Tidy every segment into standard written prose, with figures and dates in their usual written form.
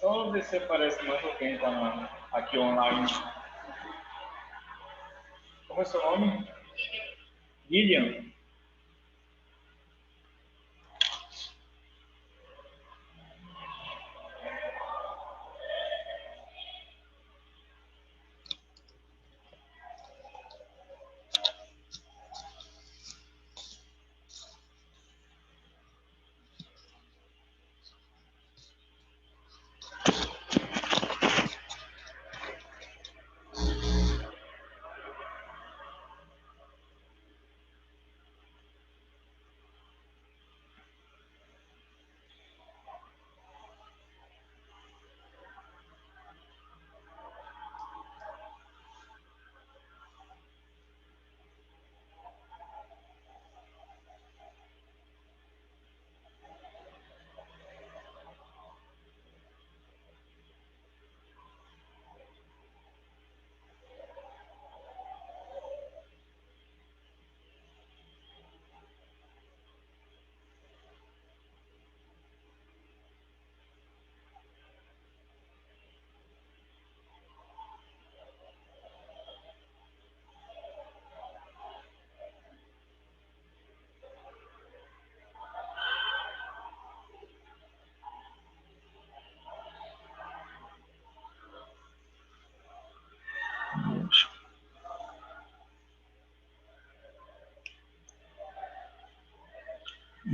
Só ver se aparece mais alguém está aqui online. Como é seu nome? Lilian.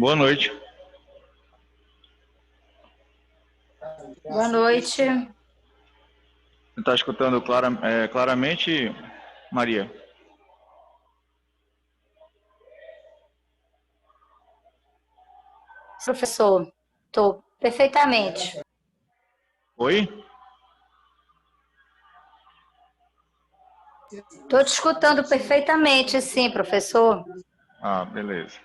Boa noite. Boa noite. Você está escutando claramente, Maria? Professor, estou perfeitamente. Oi? Estou te escutando perfeitamente, sim, professor. Ah, beleza.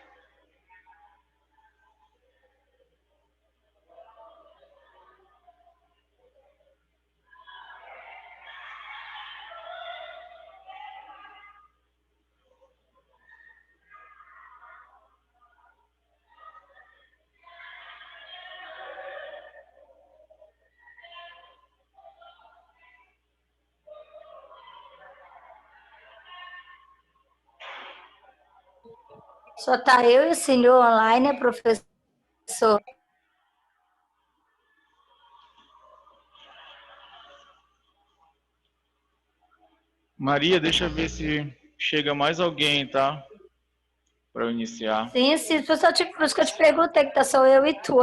Só está eu e o senhor online, professor. Maria, deixa eu ver se chega mais alguém, tá? Para eu iniciar. Sim, sim, por isso que eu te perguntei, que tá só eu e tu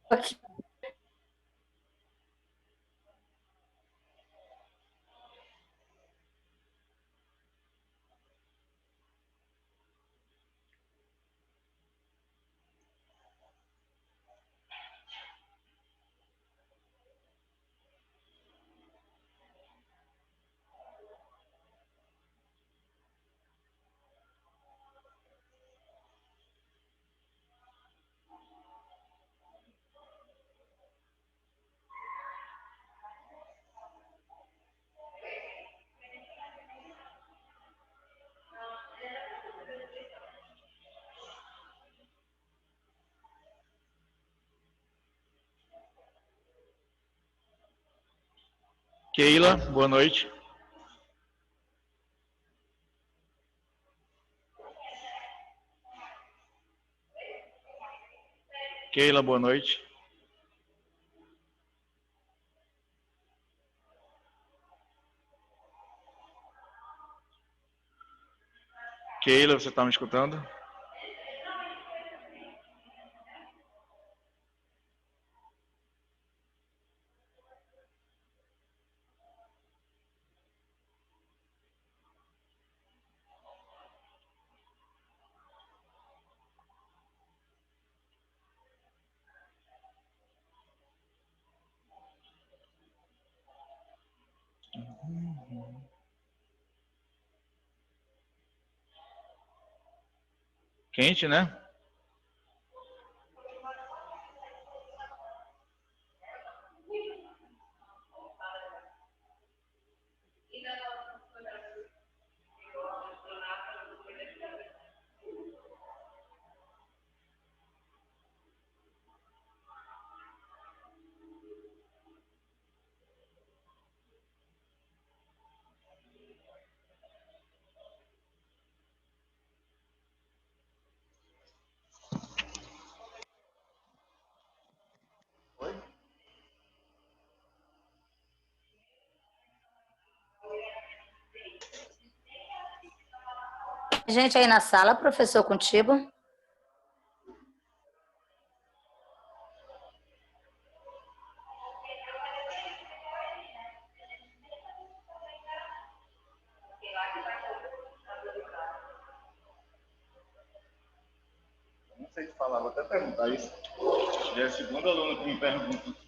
aqui. Keila, boa noite. Keila, boa noite. Keila, você está me escutando? Quente, né? Gente aí na sala, professor, contigo? Não sei te falar, vou até perguntar isso. Já é a segunda aluna que me pergunta.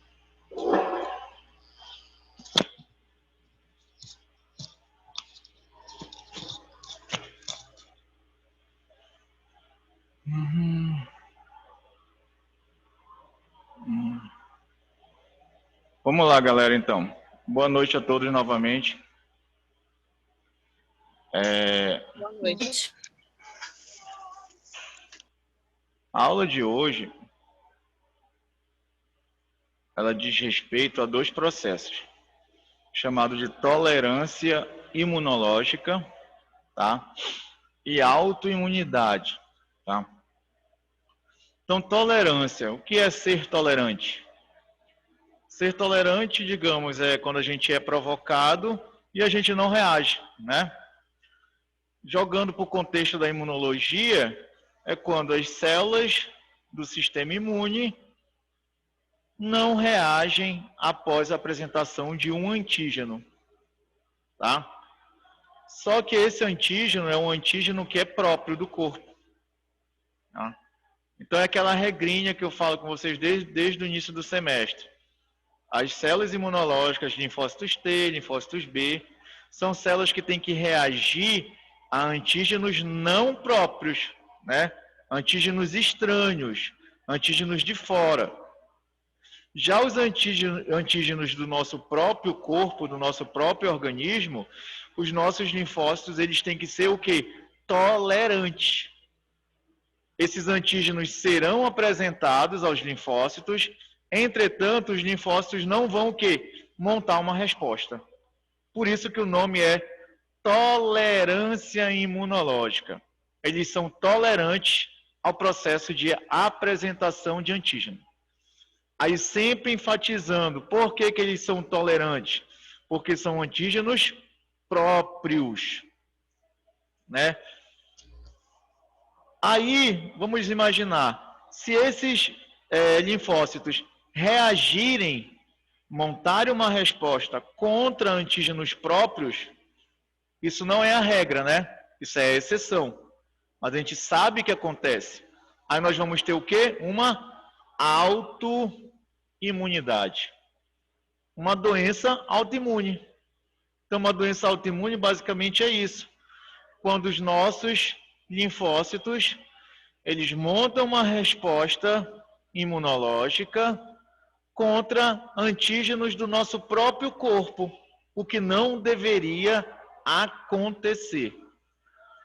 Vamos lá, galera, então. Boa noite a todos novamente. Boa noite. A aula de hoje, ela diz respeito a dois processos, chamados de tolerância imunológica, tá? E autoimunidade, tá? Então, tolerância. O que é ser tolerante? Ser tolerante, digamos, é quando a gente é provocado e a gente não reage, né? Jogando para o contexto da imunologia, é quando as células do sistema imune não reagem após a apresentação de um antígeno, tá? Só que esse antígeno é um antígeno que é próprio do corpo, tá? Então é aquela regrinha que eu falo com vocês desde o início do semestre. As células imunológicas, linfócitos T, linfócitos B, são células que têm que reagir a antígenos não próprios, né? Antígenos estranhos, antígenos de fora. Já os antígenos do nosso próprio corpo, do nosso próprio organismo, os nossos linfócitos, eles têm que ser o quê? Tolerantes. Esses antígenos serão apresentados aos linfócitos, entretanto, os linfócitos não vão o quê? Montar uma resposta. Por isso que o nome é tolerância imunológica. Eles são tolerantes ao processo de apresentação de antígeno. Aí sempre enfatizando, por que eles são tolerantes? Porque são antígenos próprios, né? Aí, vamos imaginar, se esses linfócitos reagirem, montarem uma resposta contra antígenos próprios, isso não é a regra, né? Isso é a exceção. Mas a gente sabe que acontece. Aí nós vamos ter o quê? Uma autoimunidade. Uma doença autoimune. Então, uma doença autoimune basicamente é isso. Quando os nossos linfócitos, eles montam uma resposta imunológica contra antígenos do nosso próprio corpo, o que não deveria acontecer.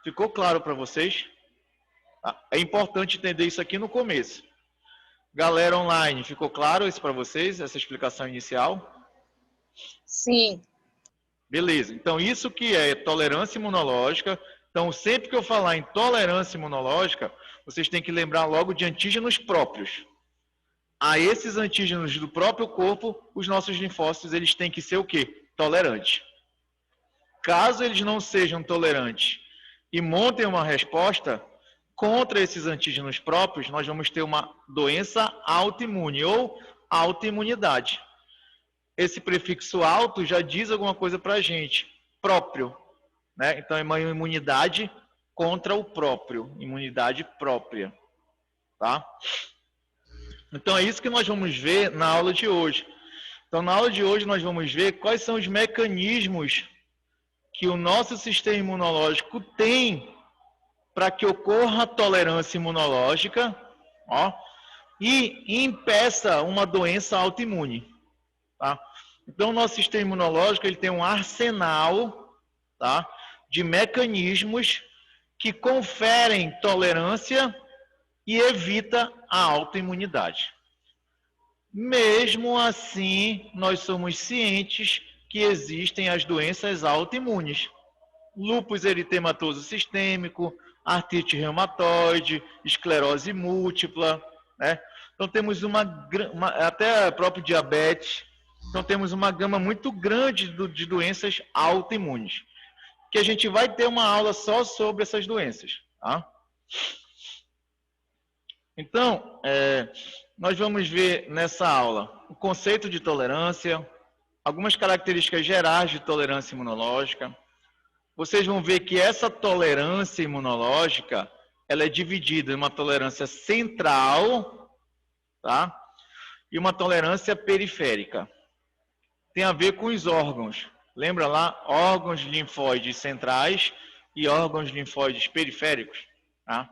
Ficou claro para vocês? É importante entender isso aqui no começo. Galera online, ficou claro isso para vocês, essa explicação inicial? Sim. Beleza, então isso que é tolerância imunológica. Então, sempre que eu falar em tolerância imunológica, vocês têm que lembrar logo de antígenos próprios. A esses antígenos do próprio corpo, os nossos linfócitos, eles têm que ser o quê? Tolerantes. Caso eles não sejam tolerantes e montem uma resposta contra esses antígenos próprios, nós vamos ter uma doença autoimune ou autoimunidade. Esse prefixo auto já diz alguma coisa para a gente. Próprio, né? Então é uma imunidade contra o próprio, imunidade própria, tá? Então é isso que nós vamos ver na aula de hoje. Então na aula de hoje nós vamos ver quais são os mecanismos que o nosso sistema imunológico tem para que ocorra tolerância imunológica, ó, e impeça uma doença autoimune, tá? Então, o nosso sistema imunológico ele tem um arsenal, tá, de mecanismos que conferem tolerância e evita a autoimunidade. Mesmo assim, nós somos cientes que existem as doenças autoimunes. Lúpus eritematoso sistêmico, artrite reumatoide, esclerose múltipla, né? Então temos até a própria diabetes. Então temos uma gama muito grande de doenças autoimunes, que a gente vai ter uma aula só sobre essas doenças, tá? Então, nós vamos ver nessa aula o conceito de tolerância, algumas características gerais de tolerância imunológica. Vocês vão ver que essa tolerância imunológica, ela é dividida em uma tolerância central, tá? E uma tolerância periférica. Tem a ver com os órgãos. Lembra lá? Órgãos linfóides centrais e órgãos linfóides periféricos, tá?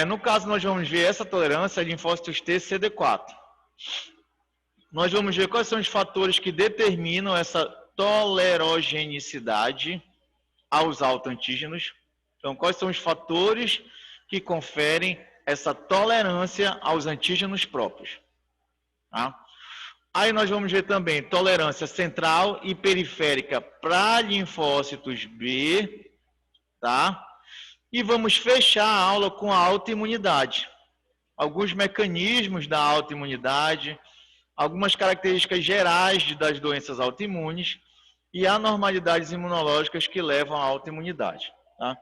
No caso, nós vamos ver essa tolerância a linfócitos T CD4. Nós vamos ver quais são os fatores que determinam essa tolerogenicidade aos autoantígenos. Então, quais são os fatores que conferem essa tolerância aos antígenos próprios, tá? Aí nós vamos ver também tolerância central e periférica para linfócitos B, tá? E vamos fechar a aula com a autoimunidade. Alguns mecanismos da autoimunidade, algumas características gerais das doenças autoimunes e anormalidades imunológicas que levam à autoimunidade, tá?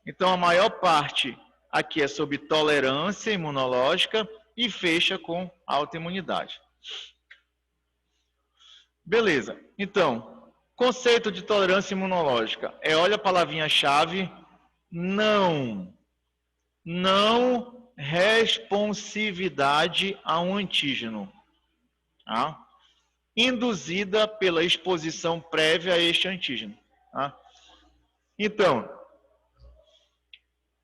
Então, a maior parte aqui é sobre tolerância imunológica e fecha com autoimunidade. Beleza. Então, conceito de tolerância imunológica olha a palavrinha-chave, não responsividade a um antígeno, tá? Induzida pela exposição prévia a este antígeno, tá? Então,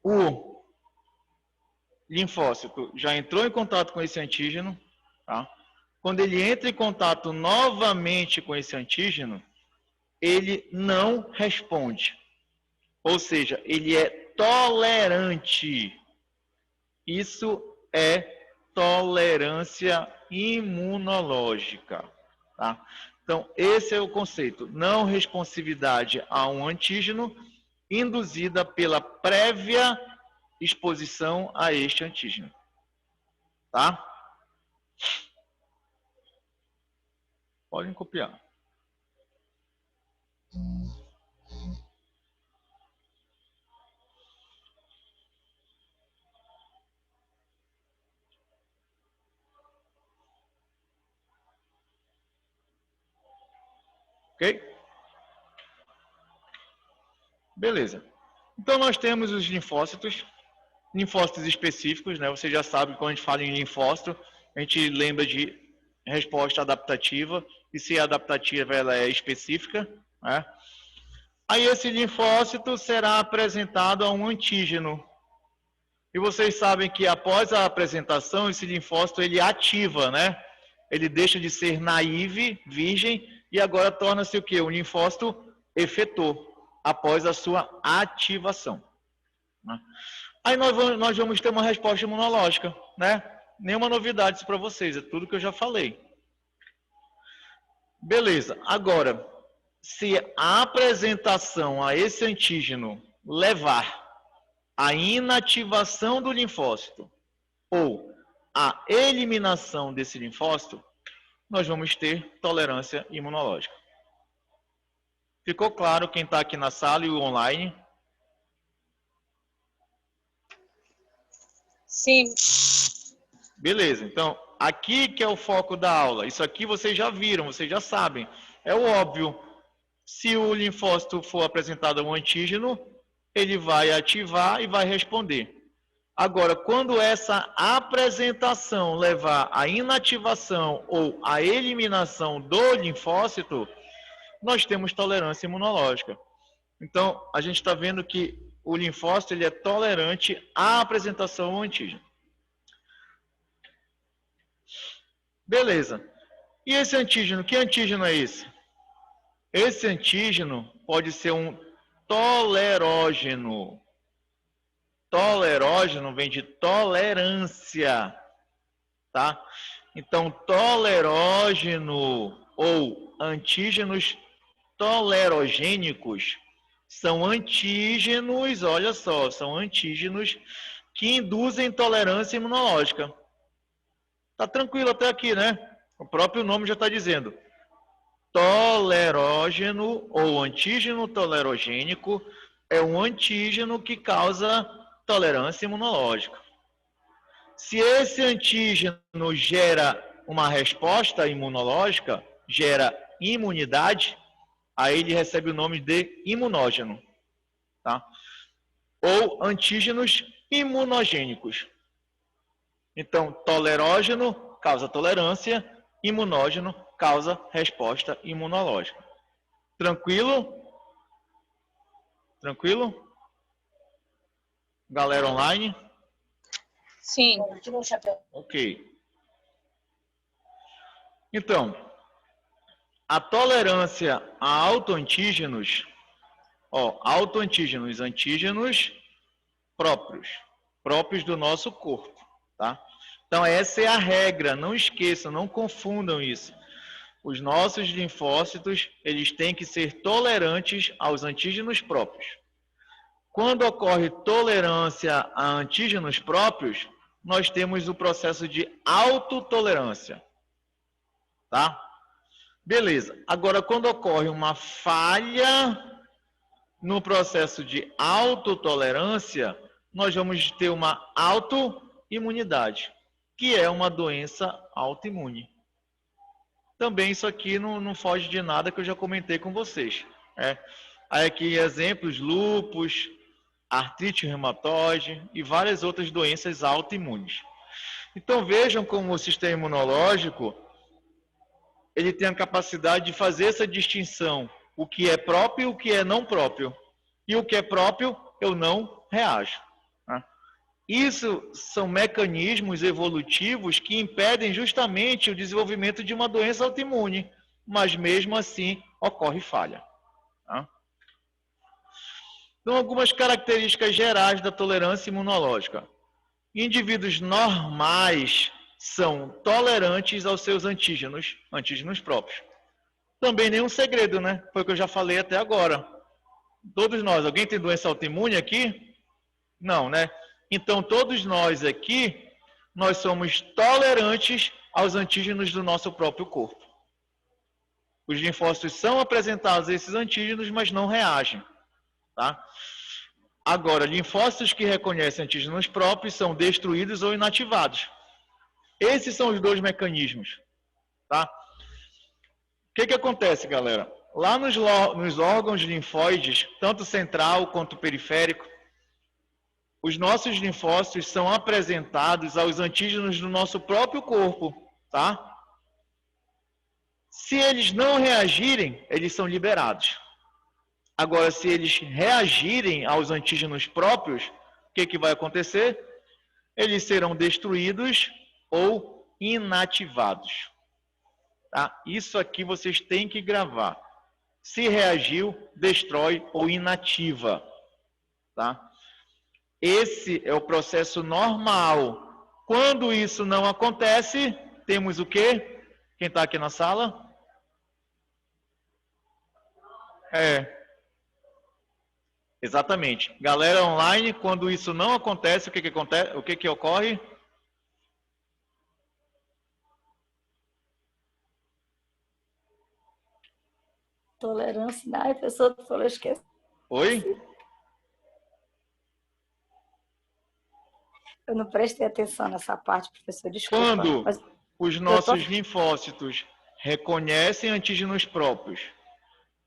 o linfócito já entrou em contato com esse antígeno, tá? Quando ele entra em contato novamente com esse antígeno, ele não responde. Ou seja, ele é tolerante. Isso é tolerância imunológica, tá? Então, esse é o conceito. Não responsividade a um antígeno induzida pela prévia exposição a este antígeno, tá? Podem copiar. Ok? Beleza. Então, nós temos os linfócitos específicos, né? Você já sabe que quando a gente fala em linfócito, a gente lembra de resposta adaptativa, e se a adaptativa ela é específica, né? Aí esse linfócito será apresentado a um antígeno. E vocês sabem que após a apresentação, esse linfócito ele ativa, né? Ele deixa de ser naive, virgem, e agora torna-se o quê? Um linfócito efetor, após a sua ativação, né? Aí nós vamos ter uma resposta imunológica, né? Nenhuma novidade isso para vocês, é tudo que eu já falei. Beleza, agora, se a apresentação a esse antígeno levar à inativação do linfócito ou à eliminação desse linfócito, nós vamos ter tolerância imunológica. Ficou claro quem está aqui na sala e o online? Sim. Beleza, então, aqui que é o foco da aula. Isso aqui vocês já viram, vocês já sabem. É o óbvio. Se o linfócito for apresentado a um antígeno, ele vai ativar e vai responder. Agora, quando essa apresentação levar à inativação ou à eliminação do linfócito, nós temos tolerância imunológica. Então, a gente está vendo que o linfócito ele é tolerante à apresentação ao antígeno. Beleza. E esse antígeno, que antígeno é esse? Esse antígeno pode ser um tolerógeno. Tolerógeno vem de tolerância, tá? Então, tolerógeno ou antígenos tolerogênicos são antígenos, olha só, são antígenos que induzem tolerância imunológica. Tá tranquilo até aqui, né? O próprio nome já está dizendo. Tolerógeno ou antígeno tolerogênico é um antígeno que causa tolerância imunológica. Se esse antígeno gera uma resposta imunológica, gera imunidade, aí ele recebe o nome de imunógeno, tá? Ou antígenos imunogênicos. Então, tolerógeno causa tolerância, imunógeno causa resposta imunológica. Tranquilo? Tranquilo? Galera online? Sim. Ok. Então, a tolerância a autoantígenos, autoantígenos, antígenos próprios do nosso corpo, tá? Então, essa é a regra, não esqueçam, não confundam isso. Os nossos linfócitos, eles têm que ser tolerantes aos antígenos próprios. Quando ocorre tolerância a antígenos próprios, nós temos o processo de autotolerância, tá? Beleza. Agora, quando ocorre uma falha no processo de autotolerância, nós vamos ter uma autoimunidade, que é uma doença autoimune. Também isso aqui não foge de nada que eu já comentei com vocês. Aí aqui exemplos, lúpus, artrite reumatoide e várias outras doenças autoimunes. Então vejam como o sistema imunológico ele tem a capacidade de fazer essa distinção, o que é próprio e o que é não próprio. E o que é próprio, eu não reajo. Isso são mecanismos evolutivos que impedem justamente o desenvolvimento de uma doença autoimune, mas mesmo assim ocorre falha. Então, algumas características gerais da tolerância imunológica. Indivíduos normais são tolerantes aos seus antígenos próprios. Também nenhum segredo, né? Foi o que eu já falei até agora. Todos nós, alguém tem doença autoimune aqui? Não, né? Então, todos nós aqui, nós somos tolerantes aos antígenos do nosso próprio corpo. Os linfócitos são apresentados a esses antígenos, mas não reagem, tá? Agora, linfócitos que reconhecem antígenos próprios são destruídos ou inativados. Esses são os dois mecanismos, tá? O que acontece, galera? Lá nos órgãos linfóides, tanto central quanto periférico, os nossos linfócitos são apresentados aos antígenos do nosso próprio corpo, tá? Se eles não reagirem, eles são liberados. Agora, se eles reagirem aos antígenos próprios, o que vai acontecer? Eles serão destruídos ou inativados. Tá? Isso aqui vocês têm que gravar. Se reagiu, destrói ou inativa. Tá? Esse é o processo normal. Quando isso não acontece, temos o quê? Quem está aqui na sala? Exatamente. Galera online, quando isso não acontece, o que acontece? O que ocorre? Tolerância. Ai, pessoa, eu esqueci. Oi? Eu não prestei atenção nessa parte, professor, desculpa. Quando Mas os nossos linfócitos reconhecem antígenos próprios,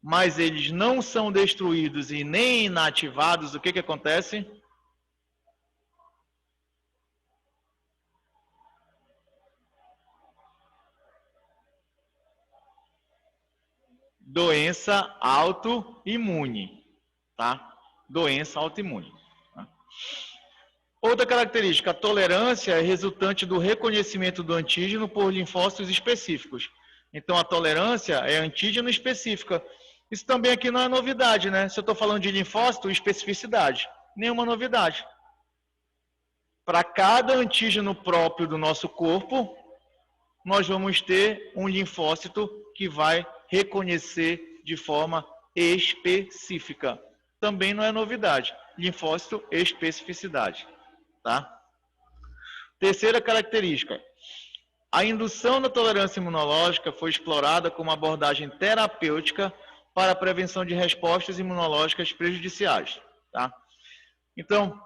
mas eles não são destruídos e nem inativados, o que acontece? Doença autoimune, tá? doença autoimune. Tá? Outra característica, a tolerância é resultante do reconhecimento do antígeno por linfócitos específicos. Então, a tolerância é antígeno específica. Isso também aqui não é novidade, né? Se eu estou falando de linfócito, especificidade. Nenhuma novidade. Para cada antígeno próprio do nosso corpo, nós vamos ter um linfócito que vai reconhecer de forma específica. Também não é novidade. Linfócito, especificidade. Tá? Terceira característica. A indução da tolerância imunológica foi explorada como abordagem terapêutica para a prevenção de respostas imunológicas prejudiciais. Tá? Então,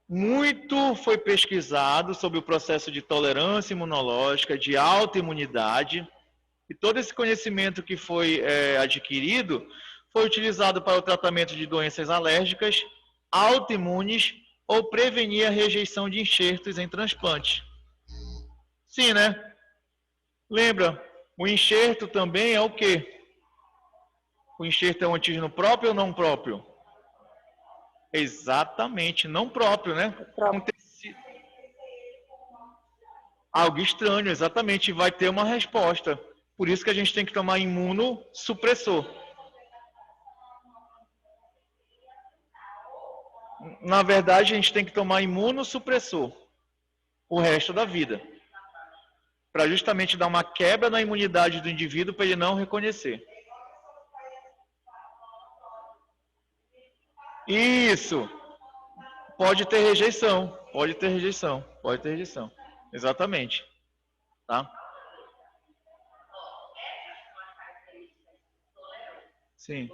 muito foi pesquisado sobre o processo de tolerância imunológica, de autoimunidade, e todo esse conhecimento que foi adquirido foi utilizado para o tratamento de doenças alérgicas, autoimunes ou prevenir a rejeição de enxertos em transplantes. Sim, né? Lembra, o enxerto também é o quê? O enxerto é um antígeno próprio ou não próprio? Exatamente, não próprio, né? Algo estranho, exatamente, vai ter uma resposta. Por isso que a gente tem que tomar imunossupressor. Na verdade, a gente tem que tomar imunossupressor o resto da vida. Para justamente dar uma quebra na imunidade do indivíduo para ele não reconhecer. Isso. Pode ter rejeição. Pode ter rejeição. Pode ter rejeição. Exatamente. Tá? Sim.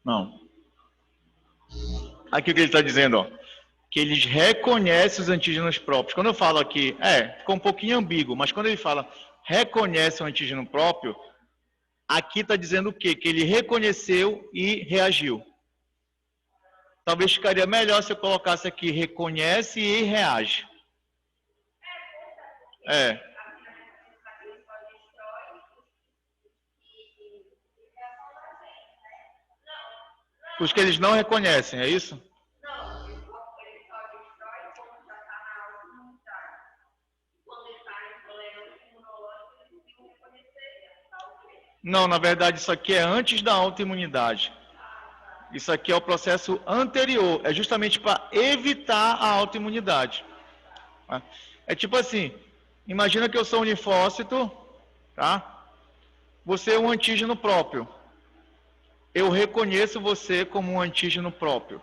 Não. Aqui o que ele está dizendo, ó, que eles reconhecem os antígenos próprios. Quando eu falo aqui, ficou um pouquinho ambíguo, mas quando ele fala reconhece o antígeno próprio, aqui está dizendo o quê? Que ele reconheceu e reagiu. Talvez ficaria melhor se eu colocasse aqui reconhece e reage. Os que eles não reconhecem, é isso? Não, na verdade, isso aqui é antes da autoimunidade. Isso aqui é o processo anterior. É justamente para evitar a autoimunidade. É tipo assim, imagina que eu sou um linfócito, tá? Você é um antígeno próprio. Eu reconheço você como um antígeno próprio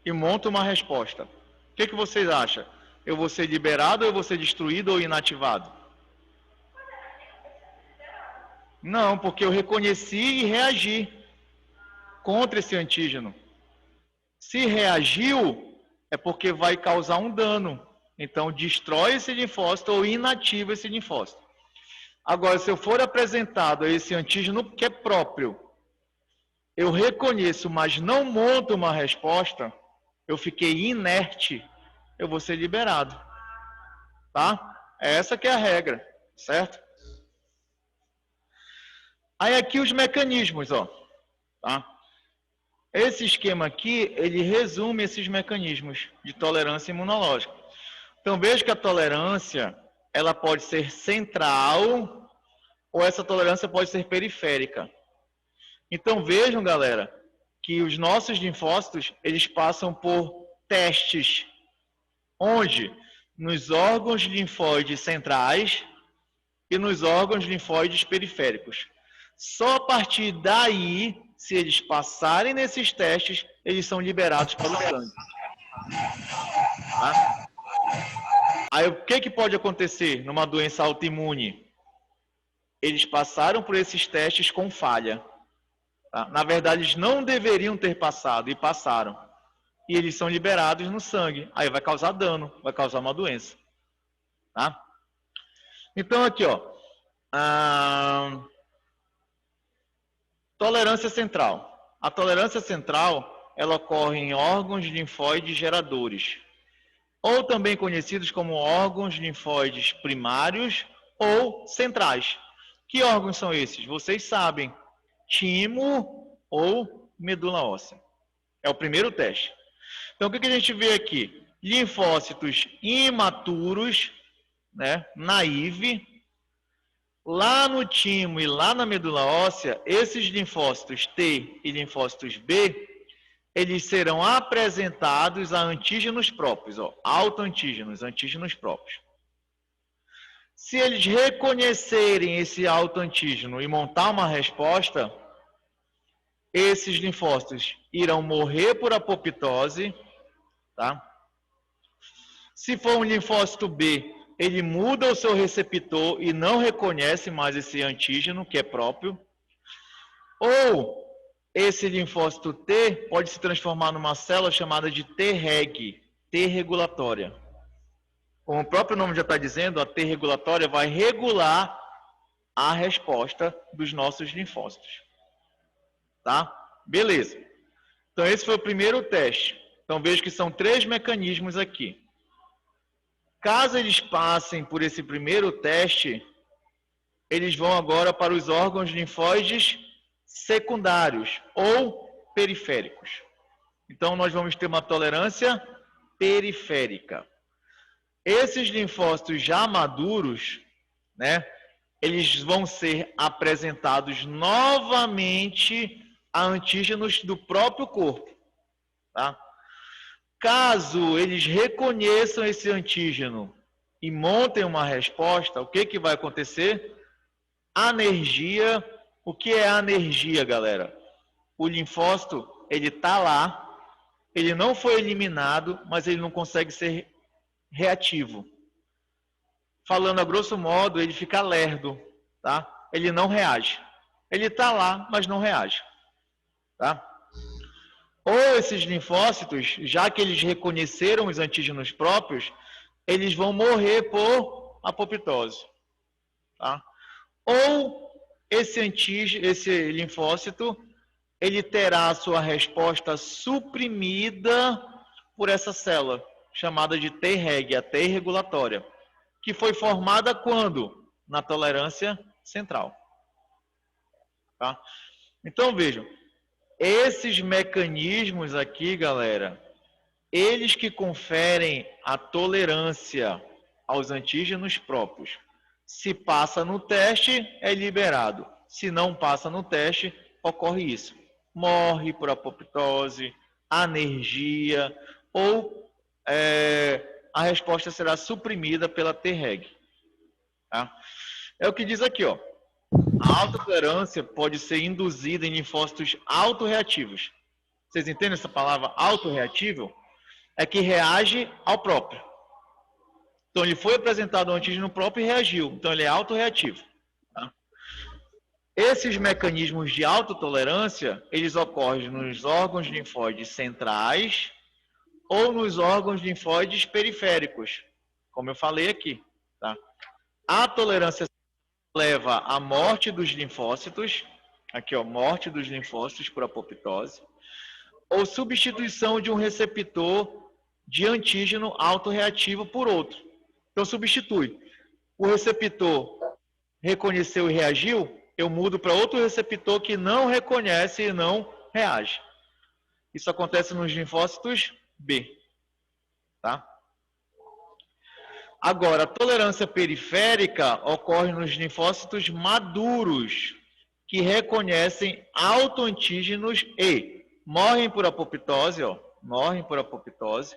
e monto uma resposta. O que vocês acham? Eu vou ser liberado ou eu vou ser destruído ou inativado? Não, porque eu reconheci e reagi contra esse antígeno. Se reagiu, é porque vai causar um dano. Então, destrói esse linfócito ou inativa esse linfócito. Agora, se eu for apresentado a esse antígeno que é próprio, eu reconheço, mas não monto uma resposta, eu fiquei inerte, eu vou ser liberado. Tá? Essa que é a regra, certo? Aí aqui os mecanismos, ó. Tá? Esse esquema aqui, ele resume esses mecanismos de tolerância imunológica. Então, veja que a tolerância, ela pode ser central ou essa tolerância pode ser periférica. Então, vejam, galera, que os nossos linfócitos, eles passam por testes. Onde? Nos órgãos linfóides centrais e nos órgãos linfóides periféricos. Só a partir daí, se eles passarem nesses testes, eles são liberados para o sangue. Tá? Aí o que pode acontecer numa doença autoimune? Eles passaram por esses testes com falha. Tá? Na verdade, eles não deveriam ter passado e passaram. E eles são liberados no sangue. Aí vai causar dano, vai causar uma doença. Tá? Então aqui, ó. Tolerância central. A tolerância central, ela ocorre em órgãos linfóides geradores. ou também conhecidos como órgãos linfóides primários ou centrais. Que órgãos são esses? Vocês sabem, timo ou medula óssea. É o primeiro teste. Então, o que a gente vê aqui? Linfócitos imaturos, né, naive. Lá no timo e lá na medula óssea, esses linfócitos T e linfócitos B, eles serão apresentados a antígenos próprios, autoantígenos, antígenos próprios. Se eles reconhecerem esse autoantígeno e montar uma resposta, esses linfócitos irão morrer por apoptose, tá? Se for um linfócito B, ele muda o seu receptor e não reconhece mais esse antígeno que é próprio. Ou esse linfócito T pode se transformar numa célula chamada de Treg, T regulatória. Como o próprio nome já está dizendo, a T regulatória vai regular a resposta dos nossos linfócitos. Tá? Beleza. Então esse foi o primeiro teste. Então veja que são 3 mecanismos aqui. Caso eles passem por esse primeiro teste, eles vão agora para os órgãos linfóides secundários ou periféricos. Então, nós vamos ter uma tolerância periférica. Esses linfócitos já maduros, né, eles vão ser apresentados novamente a antígenos do próprio corpo. Tá? Caso eles reconheçam esse antígeno e montem uma resposta, o que vai acontecer? Anergia. O que é anergia, galera? O linfócito, ele está lá, ele não foi eliminado, mas ele não consegue ser reativo. Falando a grosso modo, ele fica lerdo, tá? Ele não reage. Ele está lá, mas não reage. Tá? Ou esses linfócitos, já que eles reconheceram os antígenos próprios, eles vão morrer por apoptose. Tá? Ou esse linfócito, ele terá a sua resposta suprimida por essa célula, chamada de Treg, a T regulatória, que foi formada quando? Na tolerância central. Tá? Então, vejam, esses mecanismos aqui, galera, eles que conferem a tolerância aos antígenos próprios. Se passa no teste, é liberado. Se não passa no teste, ocorre isso. Morre por apoptose, anergia, ou a resposta será suprimida pela Treg. Tá? É o que diz aqui, ó. A autotolerância pode ser induzida em linfócitos autorreativos. Vocês entendem essa palavra autorreativo? É que reage ao próprio. Então, ele foi apresentado ao antígeno próprio e reagiu. Então, ele é autorreativo. Tá? Esses mecanismos de autotolerância, eles ocorrem nos órgãos linfóides centrais ou nos órgãos linfóides periféricos, como eu falei aqui. Tá? A tolerância leva à morte dos linfócitos, aqui ó, morte dos linfócitos por apoptose, ou substituição de um receptor de antígeno autorreativo por outro. Então, substitui. O receptor reconheceu e reagiu, eu mudo para outro receptor que não reconhece e não reage. Isso acontece nos linfócitos B. Tá? Agora, a tolerância periférica ocorre nos linfócitos maduros, que reconhecem autoantígenos e morrem por apoptose, morrem por apoptose,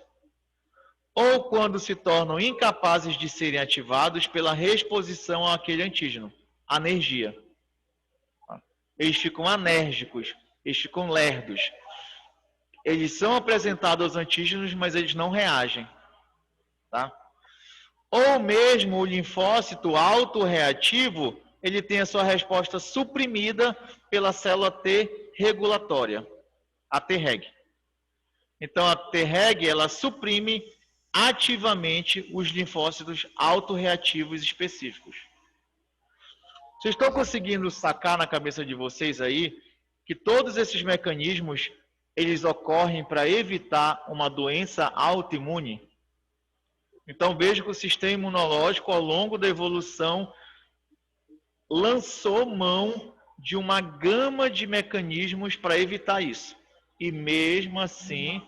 ou quando se tornam incapazes de serem ativados pela reexposição àquele antígeno, anergia. Eles ficam anérgicos, eles ficam lerdos. Eles são apresentados aos antígenos, mas eles não reagem. Tá? Ou mesmo o linfócito autorreativo, ele tem a sua resposta suprimida pela célula T regulatória, a Treg. Então, a Treg, ela suprime ativamente os linfócitos autorreativos específicos. Vocês estão conseguindo sacar na cabeça de vocês aí que todos esses mecanismos, eles ocorrem para evitar uma doença autoimune? Então, veja que o sistema imunológico, ao longo da evolução, lançou mão de uma gama de mecanismos para evitar isso. E mesmo assim,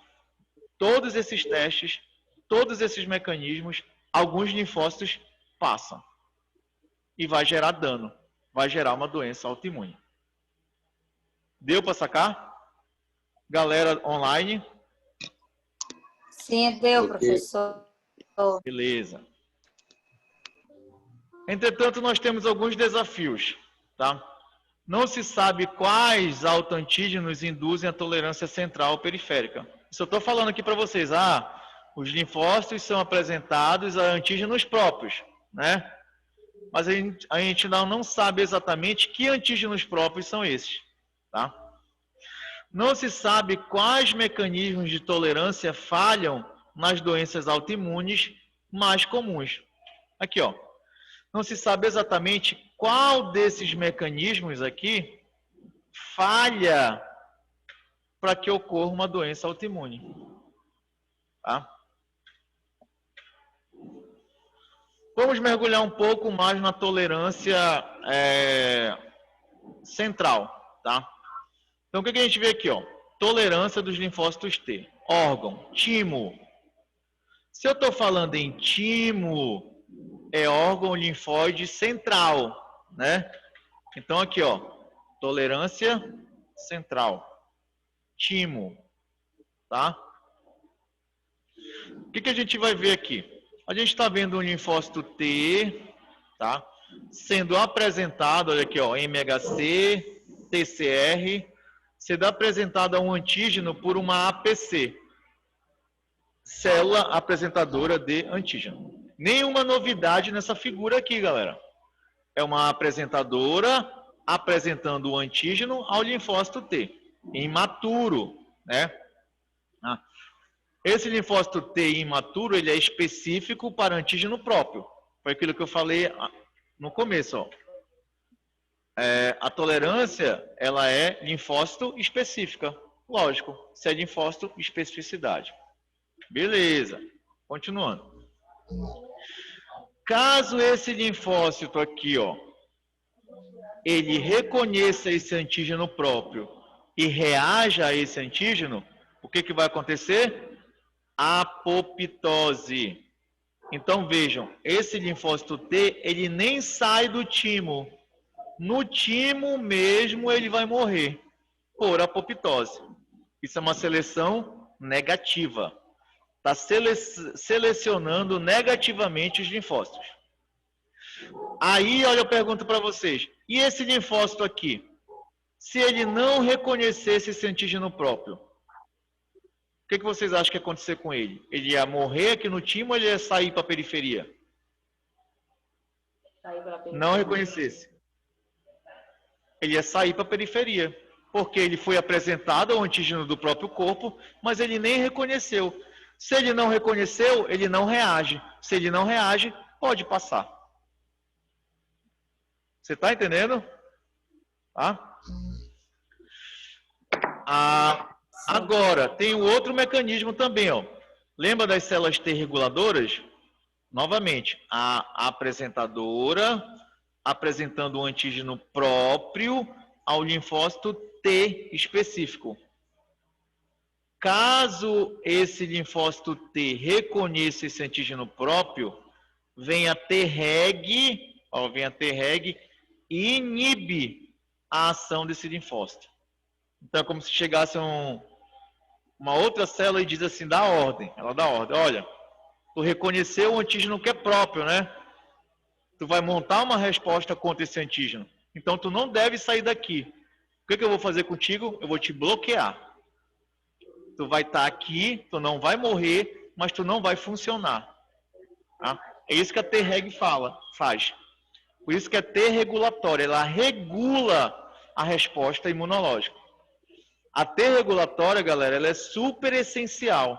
todos esses testes, todos esses mecanismos, alguns linfócitos passam. E vai gerar dano, vai gerar uma doença autoimune. Deu para sacar? Galera online? Sim, deu, professor. Beleza. Entretanto, nós temos alguns desafios, tá? Não se sabe quais autoantígenos induzem a tolerância central ou periférica. Isso eu estou falando aqui para vocês. Os linfócitos são apresentados a antígenos próprios, né? Mas a gente não sabe exatamente que antígenos próprios são esses, tá? Não se sabe quais mecanismos de tolerância falham nas doenças autoimunes mais comuns. Aqui, ó. Não se sabe exatamente qual desses mecanismos aqui falha para que ocorra uma doença autoimune. Tá? Vamos mergulhar um pouco mais na tolerância central. Tá? Então, o que a gente vê aqui? Ó? Tolerância dos linfócitos T. Órgão, timo. Se eu estou falando em timo, é órgão linfóide central, né? Então, aqui, ó, tolerância central. Timo, tá? O que a gente vai ver aqui? A gente está vendo um linfócito T, tá? Sendo apresentado, olha aqui, ó, MHC, TCR, sendo apresentado a um antígeno por uma APC, célula apresentadora de antígeno. Nenhuma novidade nessa figura aqui, galera. É uma apresentadora apresentando o antígeno ao linfócito T, imaturo, né? Esse linfócito T imaturo, ele é específico para antígeno próprio. Foi aquilo que eu falei no começo, ó. A tolerância, ela é linfócito específica. Lógico, se é linfócito, especificidade. Beleza. Continuando. Caso esse linfócito aqui, ó, ele reconheça esse antígeno próprio e reaja a esse antígeno, o que vai acontecer? Apoptose. Então vejam, esse linfócito T, ele nem sai do timo. No timo mesmo ele vai morrer por apoptose. Isso é uma seleção negativa. Está selecionando negativamente os linfócitos. Aí, olha, eu pergunto para vocês, e esse linfócito aqui? Se ele não reconhecesse esse antígeno próprio, o que vocês acham que ia acontecer com ele? Ele ia morrer aqui no timo ou ele ia sair para a periferia? Não reconhecesse. Ele ia sair para a periferia, porque ele foi apresentado ao antígeno do próprio corpo, mas ele nem reconheceu. Se ele não reconheceu, ele não reage. Se ele não reage, pode passar. Você está entendendo? Tá? Agora, tem um outro mecanismo também, ó. Lembra das células T reguladoras? Novamente, a apresentadora apresentando um antígeno próprio ao linfócito T específico. Caso esse linfócito T reconheça esse antígeno próprio, vem a Treg, e inibe a ação desse linfócito. Então é como se chegasse uma outra célula e diz assim, dá ordem. Ela dá ordem, olha, tu reconheceu o antígeno que é próprio, né? Tu vai montar uma resposta contra esse antígeno. Então tu não deve sair daqui. O que eu vou fazer contigo? Eu vou te bloquear. Tu vai estar aqui, tu não vai morrer, mas tu não vai funcionar. Tá? É isso que a Treg faz. Por isso que é T regulatória, ela regula a resposta imunológica. A T regulatória, galera, ela é super essencial.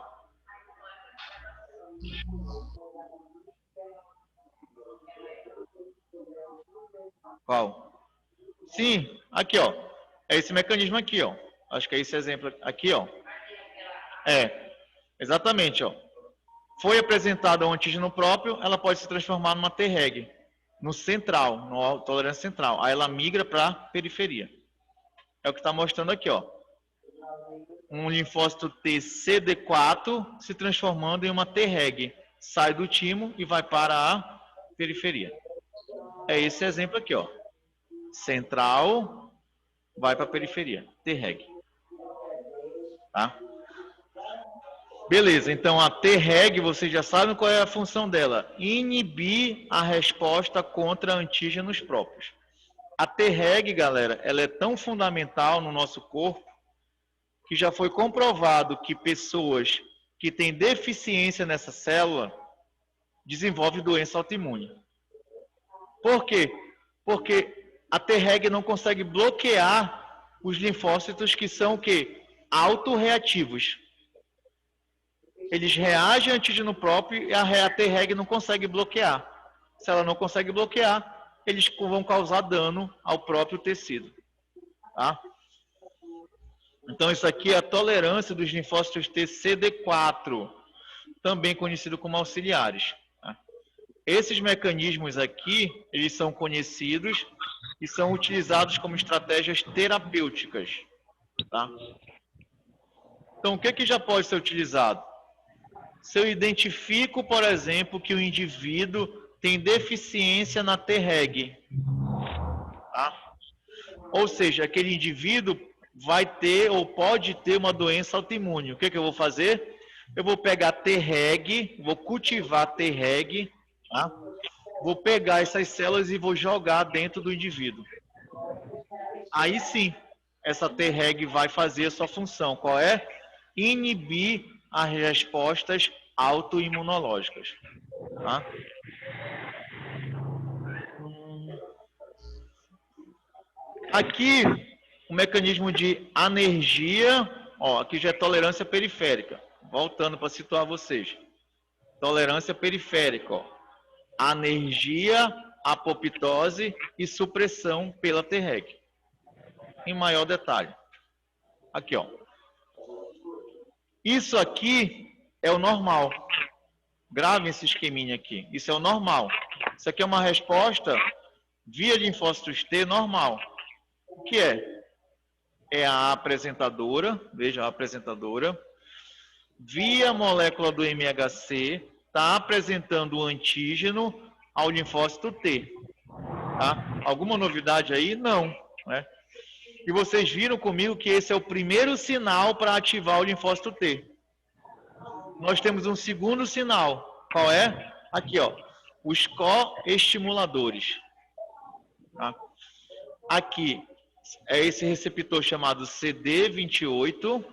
Qual? Sim, aqui, ó. É esse mecanismo aqui, ó. Acho que é esse exemplo aqui, ó. Exatamente, ó. Foi apresentado um antígeno próprio, ela pode se transformar numa Treg, no central, no tolerância central. Aí ela migra para a periferia. É o que está mostrando aqui, ó. Um linfócito T CD4 se transformando em uma Treg. Sai do timo e vai para a periferia. É esse exemplo aqui, ó. Central, vai para a periferia. Treg. Tá? Beleza, então a Treg, vocês já sabem qual é a função dela. Inibir a resposta contra antígenos próprios. A Treg, galera, ela é tão fundamental no nosso corpo que já foi comprovado que pessoas que têm deficiência nessa célula desenvolvem doença autoimune. Por quê? Porque a Treg não consegue bloquear os linfócitos que são o quê? Autorreativos. Eles reagem ao antígeno próprio e a Treg não consegue bloquear. Se ela não consegue bloquear, eles vão causar dano ao próprio tecido. Tá? Então, isso aqui é a tolerância dos linfócitos T CD4, também conhecido como auxiliares. Tá? Esses mecanismos aqui, eles são conhecidos e são utilizados como estratégias terapêuticas. Tá? Então, o que já pode ser utilizado? Se eu identifico, por exemplo, que o indivíduo tem deficiência na Treg, tá? Ou seja, aquele indivíduo vai ter ou pode ter uma doença autoimune. O que eu vou fazer? Eu vou pegar Treg, vou cultivar Treg, tá? Vou pegar essas células e vou jogar dentro do indivíduo. Aí sim, essa Treg vai fazer a sua função. Qual é? Inibir as respostas autoimunológicas. Tá? Aqui, o mecanismo de anergia, ó, aqui já é tolerância periférica. Voltando para situar vocês. Tolerância periférica, ó. Anergia, apoptose e supressão pela Treg. Em maior detalhe. Aqui, ó. Isso aqui é o normal. Grave esse esqueminha aqui. Isso é o normal. Isso aqui é uma resposta via linfócitos T normal. O que é? É a apresentadora, veja a apresentadora, via molécula do MHC, está apresentando o antígeno ao linfócito T. Tá? Alguma novidade aí? Não. Né? E vocês viram comigo que esse é o primeiro sinal para ativar o linfócito T. Nós temos um segundo sinal. Qual é? Aqui, ó. Os coestimuladores. Tá? Aqui é esse receptor chamado CD28,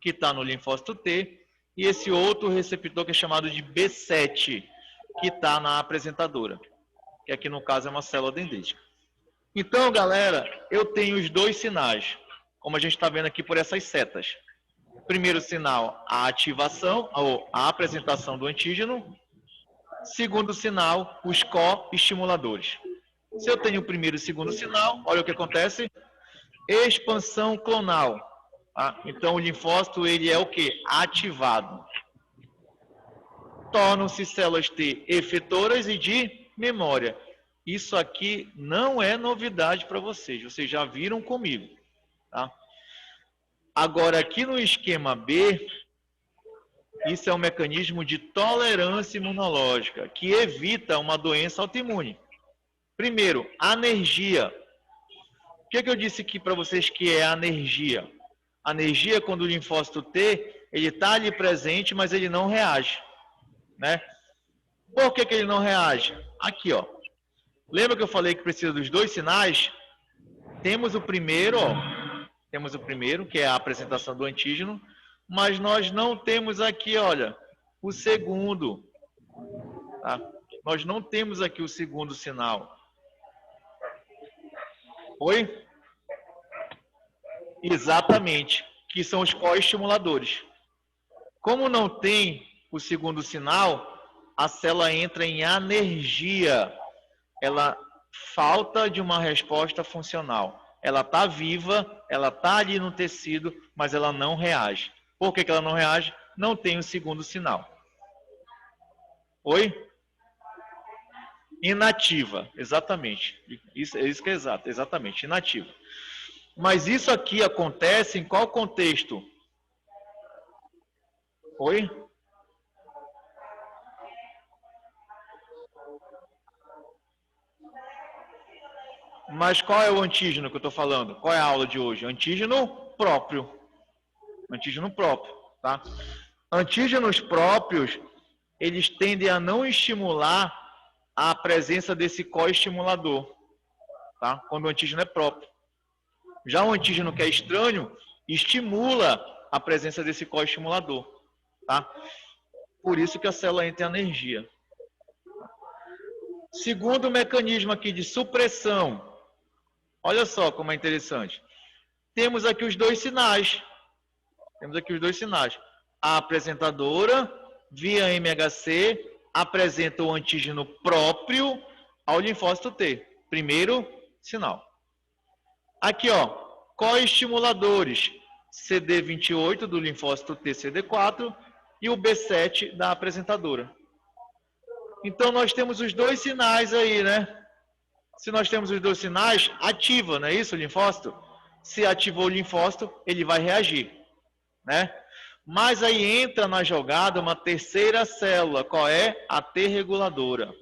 que está no linfócito T, e esse outro receptor que é chamado de B7, que está na apresentadora, que aqui no caso é uma célula dendrítica. Então, galera, eu tenho os dois sinais, como a gente está vendo aqui por essas setas. Primeiro sinal, a ativação, ou a apresentação do antígeno. Segundo sinal, os coestimuladores. Se eu tenho o primeiro e o segundo sinal, olha o que acontece. Expansão clonal. Tá? Então, o linfócito, ele é o quê? Ativado. Tornam-se células T efetoras e de memória. Isso aqui não é novidade para vocês. Vocês já viram comigo. Tá? Agora, aqui no esquema B, isso é um mecanismo de tolerância imunológica, que evita uma doença autoimune. Primeiro, anergia. O que eu disse aqui para vocês que é anergia? Anergia é quando o linfócito T, ele está ali presente, mas ele não reage. Né? Por que ele não reage? Aqui, ó. Lembra que eu falei que precisa dos dois sinais? Temos o primeiro, ó. Temos o primeiro, que é a apresentação do antígeno, mas nós não temos aqui, olha, o segundo. Tá? Nós não temos aqui o segundo sinal. Oi? Exatamente, que são os coestimuladores. Como não tem o segundo sinal, a célula entra em anergia. Ela falta de uma resposta funcional. Ela está viva, ela está ali no tecido, mas ela não reage. Por que ela não reage? Não tem o segundo sinal. Oi? Inativa, exatamente. Isso que é exato, exatamente, inativa. Mas isso aqui acontece em qual contexto? Oi? Mas qual é o antígeno que eu estou falando? Qual é a aula de hoje? Antígeno próprio. Antígeno próprio, tá? Antígenos próprios, eles tendem a não estimular a presença desse coestimulador, tá? Quando o antígeno é próprio. Já o antígeno que é estranho, estimula a presença desse coestimulador, tá? Por isso que a célula entra em energia. Segundo mecanismo aqui de supressão, olha só como é interessante. Temos aqui os dois sinais. A apresentadora, via MHC, apresenta o antígeno próprio ao linfócito T. Primeiro sinal. Aqui, ó, coestimuladores, CD28 do linfócito T, CD4 e o B7 da apresentadora. Então, nós temos os dois sinais aí, né? Se nós temos os dois sinais, ativa, não é isso, o linfócito? Se ativou o linfócito, ele vai reagir, né? Mas aí entra na jogada uma terceira célula, qual é? A T reguladora.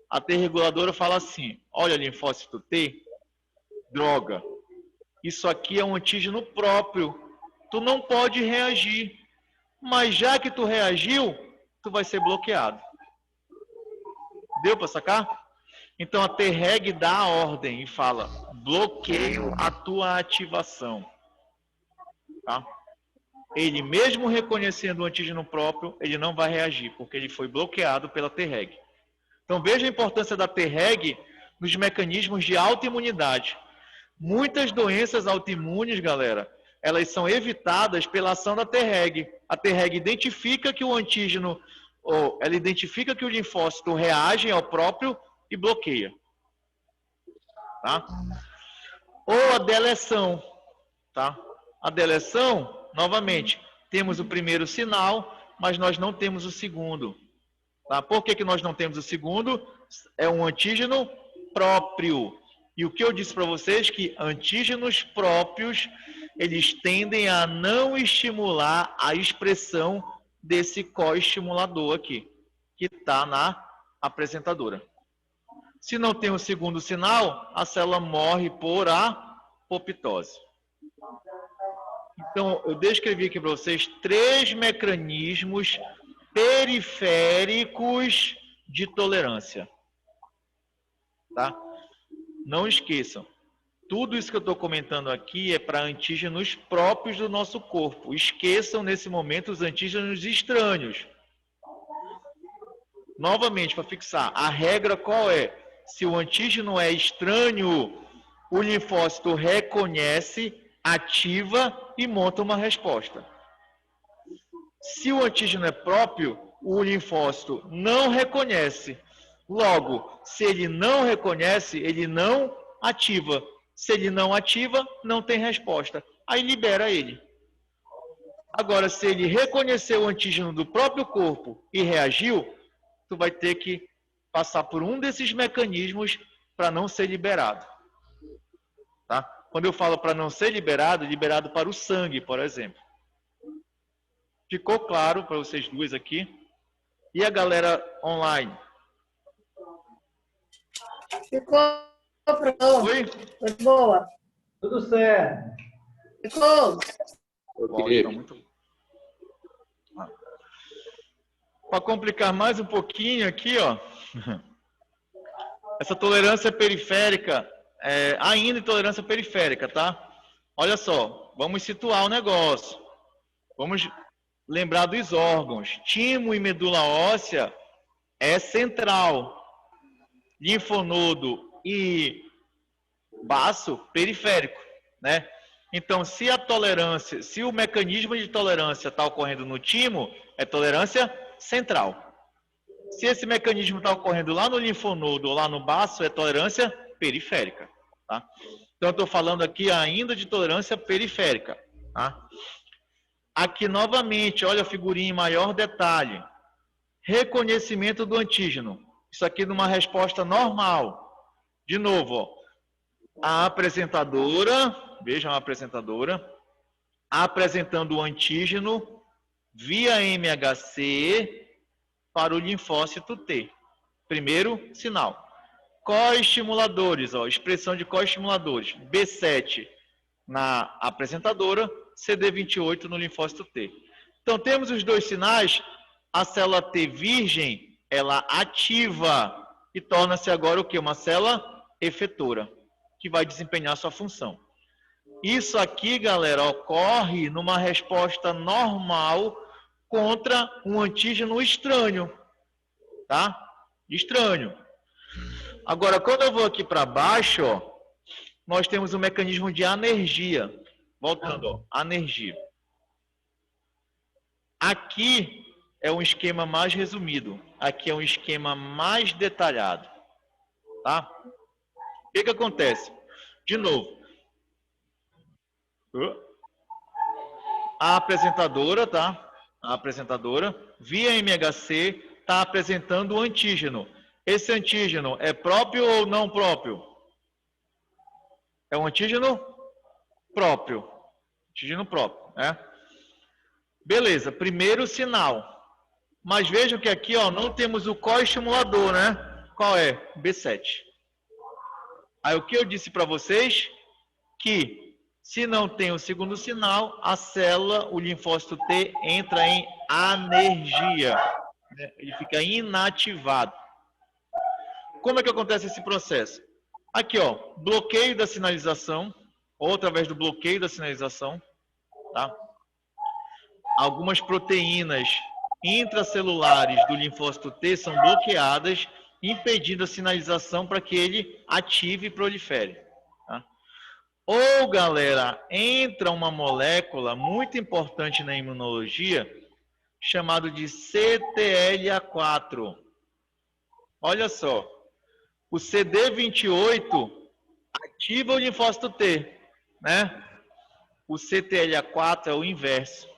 A T reguladora fala assim, olha, linfócito T, droga, isso aqui é um antígeno próprio, tu não pode reagir, mas já que tu reagiu, tu vai ser bloqueado. Deu para sacar? Então a T-reg dá a ordem e fala, bloqueio a tua ativação. Tá? Ele mesmo reconhecendo o antígeno próprio, ele não vai reagir, porque ele foi bloqueado pela T-reg. Então veja a importância da T-reg nos mecanismos de autoimunidade. Muitas doenças autoimunes, galera, elas são evitadas pela ação da T-reg. A T-reg identifica que o antígeno, ou ela identifica que o linfócito reage ao próprio e bloqueia. Tá? Ou a deleção. Tá? A deleção, novamente, temos o primeiro sinal, mas nós não temos o segundo. Tá? Por que nós não temos o segundo? É um antígeno próprio. E o que eu disse para vocês que antígenos próprios, eles tendem a não estimular a expressão desse coestimulador aqui, que está na apresentadora. Se não tem o segundo sinal, a célula morre por apoptose. Então, eu descrevi aqui para vocês 3 mecanismos periféricos de tolerância. Tá? Não esqueçam, tudo isso que eu estou comentando aqui é para antígenos próprios do nosso corpo. Esqueçam nesse momento os antígenos estranhos. Novamente, para fixar, a regra qual é? Se o antígeno é estranho, o linfócito reconhece, ativa e monta uma resposta. Se o antígeno é próprio, o linfócito não reconhece. Logo, se ele não reconhece, ele não ativa. Se ele não ativa, não tem resposta. Aí libera ele. Agora, se ele reconheceu o antígeno do próprio corpo e reagiu, tu vai ter que passar por um desses mecanismos para não ser liberado. Tá? Quando eu falo para não ser liberado, liberado para o sangue, por exemplo. Ficou claro para vocês duas aqui? E a galera online? Ficou pronto. Oi? Foi boa. Tudo certo. Ficou. Bom, então, muito... Para complicar mais um pouquinho aqui, ó, essa tolerância periférica, ainda intolerância periférica, tá? Olha só, vamos situar o negócio. Vamos lembrar dos órgãos. Timo e medula óssea é central. Linfonodo e baço, periférico, né? Então, se a tolerância, se o mecanismo de tolerância está ocorrendo no timo, é tolerância central. Se esse mecanismo está ocorrendo lá no linfonodo ou lá no baço, é tolerância periférica, tá? Então, eu estou falando aqui ainda de tolerância periférica, tá? Aqui, novamente, olha a figurinha em maior detalhe. reconhecimento do antígeno. Isso aqui numa resposta normal. De novo, ó, a apresentadora, vejam a apresentadora, apresentando o antígeno via MHC para o linfócito T. Primeiro sinal. Coestimuladores, ó, expressão de coestimuladores. B7 na apresentadora, CD28 no linfócito T. Então, temos os dois sinais. A célula T virgem, ela ativa e torna-se agora o quê? Uma célula efetora, que vai desempenhar sua função. Isso aqui, galera, ocorre numa resposta normal contra um antígeno estranho, tá? Estranho. Agora, quando eu vou aqui para baixo, ó, nós temos um mecanismo de anergia. Voltando, ó, anergia. Aqui é um esquema mais resumido. Aqui é um esquema mais detalhado. Tá? O que acontece? De novo. A apresentadora, tá? A apresentadora, via MHC, está apresentando o antígeno. Esse antígeno é próprio ou não próprio? É um antígeno próprio. Antígeno próprio, né? Beleza, primeiro sinal. Mas vejam que aqui, ó, não temos o coestimulador, né? Qual é? B7. Aí o que eu disse para vocês? Que se não tem o segundo sinal, a célula, o linfócito T, entra em anergia. Né? Ele fica inativado. Como é que acontece esse processo? Aqui, ó, bloqueio da sinalização, ou através do bloqueio da sinalização, tá? Algumas proteínas intracelulares do linfócito T são bloqueadas, impedindo a sinalização para que ele ative e prolifere. Tá? Ou, galera, entra uma molécula muito importante na imunologia, chamada de CTLA4. Olha só, o CD28 ativa o linfócito T, né? O CTLA4 é o inverso.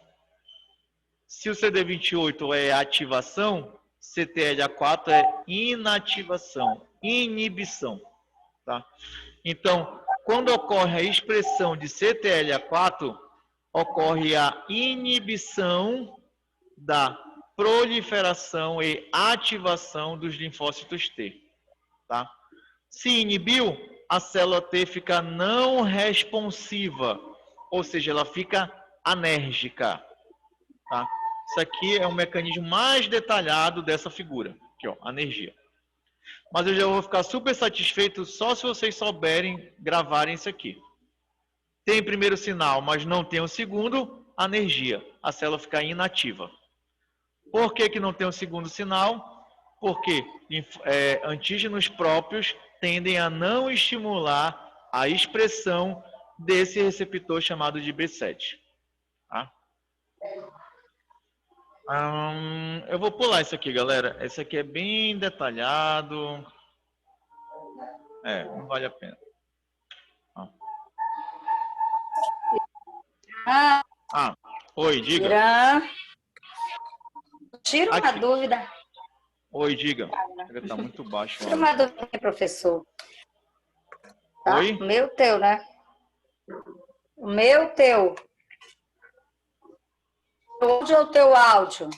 Se o CD28 é ativação, CTLA4 é inativação, inibição. Tá? Então, quando ocorre a expressão de CTLA4, ocorre a inibição da proliferação e ativação dos linfócitos T. Tá? Se inibiu, a célula T fica não responsiva, ou seja, ela fica anérgica. Tá? Isso aqui é um mecanismo mais detalhado dessa figura. Aqui, ó, anergia. Mas eu já vou ficar super satisfeito só se vocês souberem gravarem isso aqui. Tem primeiro sinal, mas não tem o segundo, anergia. A célula fica inativa. Por que que não tem o segundo sinal? Porque antígenos próprios tendem a não estimular a expressão desse receptor chamado de B7. Tá? Eu vou pular isso aqui, galera. Esse aqui é bem detalhado. Não vale a pena. Oi, diga. Irã, tira uma Aqui. dúvida. Oi, diga. Está muito baixo. Tira uma dúvida, professor. Tá? Oi? O meu, teu, né? O meu, teu. Onde é o teu áudio?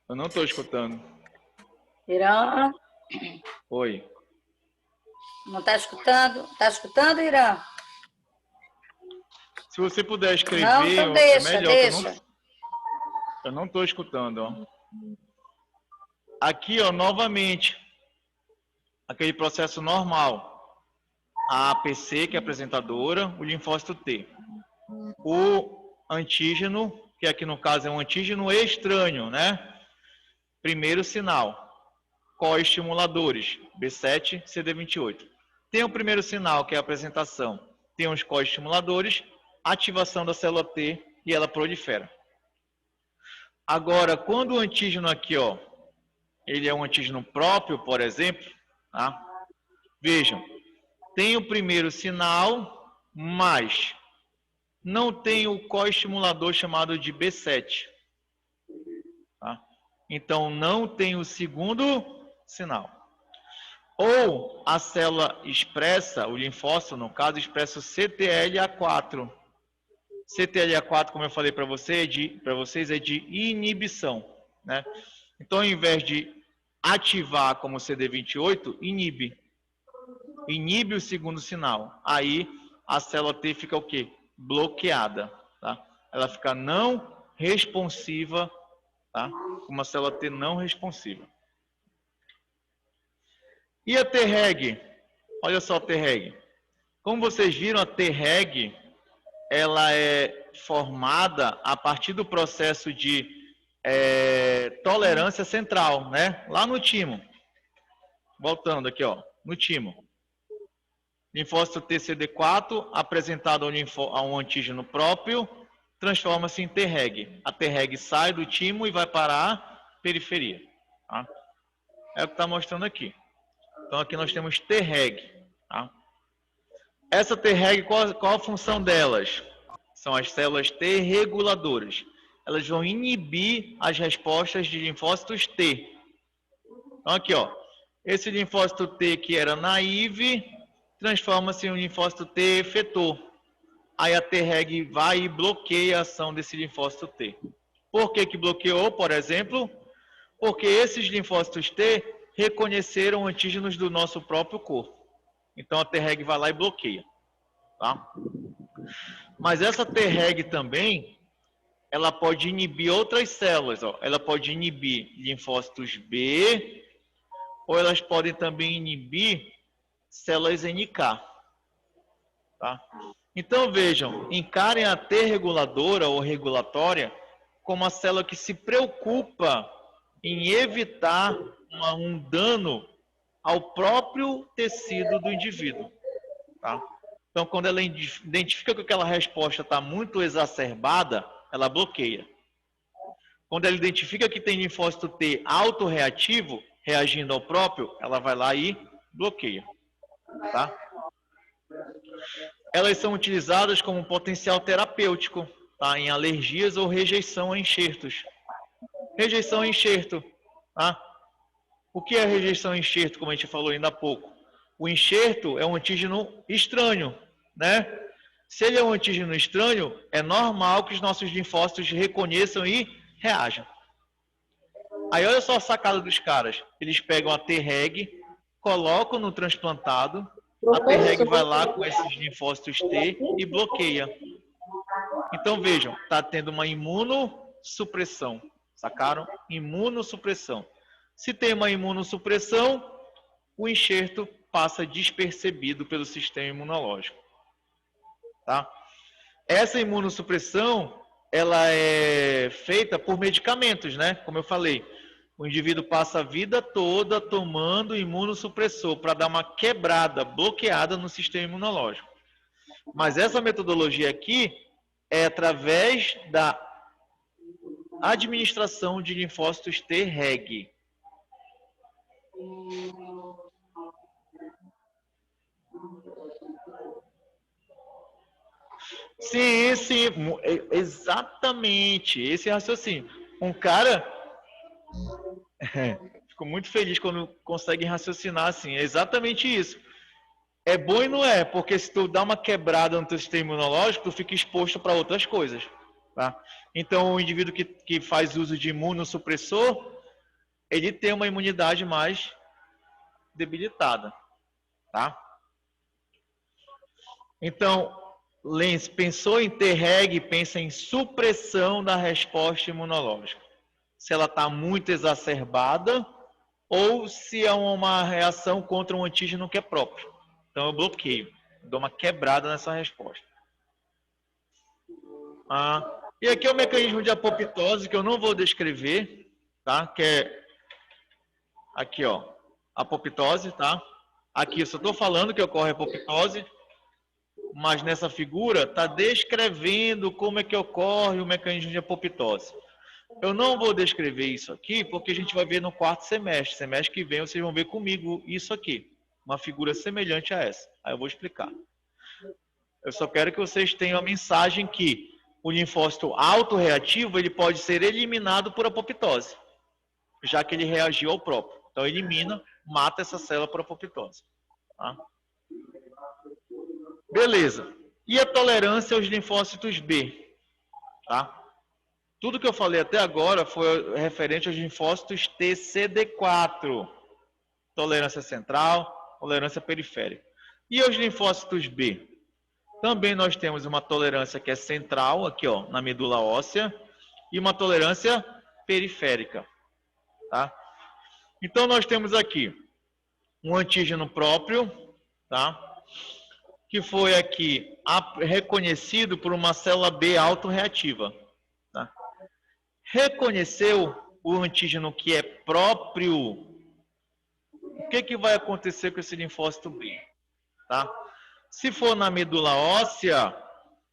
Eu não estou escutando. Irã, Oi. não está escutando? Está escutando, Irã? Se você puder escrever, Não, então deixa, é melhor. deixa. Eu não estou escutando. Ó. Aqui, ó, novamente, aquele processo normal. A APC, que é a apresentadora, o linfócito T. O antígeno, que aqui no caso é um antígeno estranho, né? Primeiro sinal, coestimuladores, B7, CD28. Tem o primeiro sinal, que é a apresentação. Tem os coestimuladores, ativação da célula T e ela prolifera. Agora, quando o antígeno aqui, ó, ele é um antígeno próprio, por exemplo, tá? Vejam, tem o primeiro sinal, mas não tem o coestimulador chamado de B7. Tá? Então, não tem o segundo sinal. Ou a célula expressa, o linfócito, no caso, expressa o CTLA4. CTLA4, como eu falei para vocês, é de inibição, né? Então, ao invés de ativar como CD28, inibe o segundo sinal. Aí, a célula T fica o quê? Bloqueada, tá? Ela fica não responsiva, tá? Uma célula T não responsiva. E a Treg? Olha só a Treg. Como vocês viram, a Treg, ela é formada a partir do processo de tolerância central, né? Lá no timo. Voltando aqui, ó, no timo. Linfócito TCD4, apresentado a um antígeno próprio, transforma-se em Treg. A Treg sai do timo e vai para a periferia. Tá? É o que está mostrando aqui. Então, aqui nós temos Treg. Tá? Essa Treg, qual a função delas? São as células T reguladoras. Elas vão inibir as respostas de linfócitos T. Então, aqui, ó, esse linfócito T que era naive, transforma-se em um linfócito T efetor. Aí a Treg vai e bloqueia a ação desse linfócito T. Por que bloqueou, por exemplo? Porque esses linfócitos T reconheceram antígenos do nosso próprio corpo. Então a Treg vai lá e bloqueia. Tá? Mas essa Treg também, ela pode inibir outras células. Ó. Ela pode inibir linfócitos B, ou elas podem também inibir células NK. Tá? Então vejam, encarem a T reguladora ou regulatória como uma célula que se preocupa em evitar um dano ao próprio tecido do indivíduo. Tá? Então, quando ela identifica que aquela resposta está muito exacerbada, ela bloqueia. Quando ela identifica que tem linfócito T autorreativo, reagindo ao próprio, ela vai lá e bloqueia. Tá? Elas são utilizadas como potencial terapêutico, tá? Em alergias ou rejeição a enxertos. Rejeição a enxerto. Tá? O que é rejeição a enxerto, como a gente falou ainda há pouco? O enxerto é um antígeno estranho, né? Se ele é um antígeno estranho, é normal que os nossos linfócitos reconheçam e reajam. Aí olha só a sacada dos caras. Eles pegam a Treg, colocam no transplantado, a Treg vai lá com esses linfócitos T e bloqueia. Então vejam, está tendo uma imunossupressão. Sacaram? Imunossupressão. Se tem uma imunossupressão, o enxerto passa despercebido pelo sistema imunológico. Tá? Essa imunossupressão, ela é feita por medicamentos, né? Como eu falei, o indivíduo passa a vida toda tomando imunossupressor para dar uma quebrada, bloqueada no sistema imunológico. Mas essa metodologia aqui é através da administração de linfócitos Treg. Sim, exatamente, esse raciocínio. Um cara fico muito feliz quando consegue raciocinar assim, é exatamente isso. É bom e não é, porque se tu dá uma quebrada no teu sistema imunológico, tu fica exposto para outras coisas. Tá? Então, o indivíduo que faz uso de imunossupressor, ele tem uma imunidade mais debilitada. Tá? Então, Lenz pensou em Treg, pensa em supressão da resposta imunológica. Se ela está muito exacerbada ou se é uma reação contra um antígeno que é próprio. Então eu bloqueio, dou uma quebrada nessa resposta. E aqui é o mecanismo de apoptose que eu não vou descrever, tá? Que é aqui, ó, apoptose, tá? Aqui eu só estou falando que ocorre apoptose, mas nessa figura está descrevendo como é que ocorre o mecanismo de apoptose. Eu não vou descrever isso aqui, porque a gente vai ver no quarto semestre. Semestre que vem vocês vão ver comigo isso aqui. Uma figura semelhante a essa. Aí eu vou explicar. Eu só quero que vocês tenham a mensagem que o linfócito autorreativo ele pode ser eliminado por apoptose. já que ele reagiu ao próprio. Então, elimina, mata essa célula por apoptose. Tá? Beleza. E a tolerância aos linfócitos B? Tá? Tudo que eu falei até agora foi referente aos linfócitos TCD4. Tolerância central, tolerância periférica. E aos linfócitos B? Também nós temos uma tolerância que é central, aqui ó, na medula óssea, e uma tolerância periférica. Tá? Então, nós temos aqui um antígeno próprio, tá? Que foi aqui reconhecido por uma célula B autoreativa. Tá? Reconheceu o antígeno que é próprio, o que vai acontecer com esse linfócito B? Tá? Se for na medula óssea,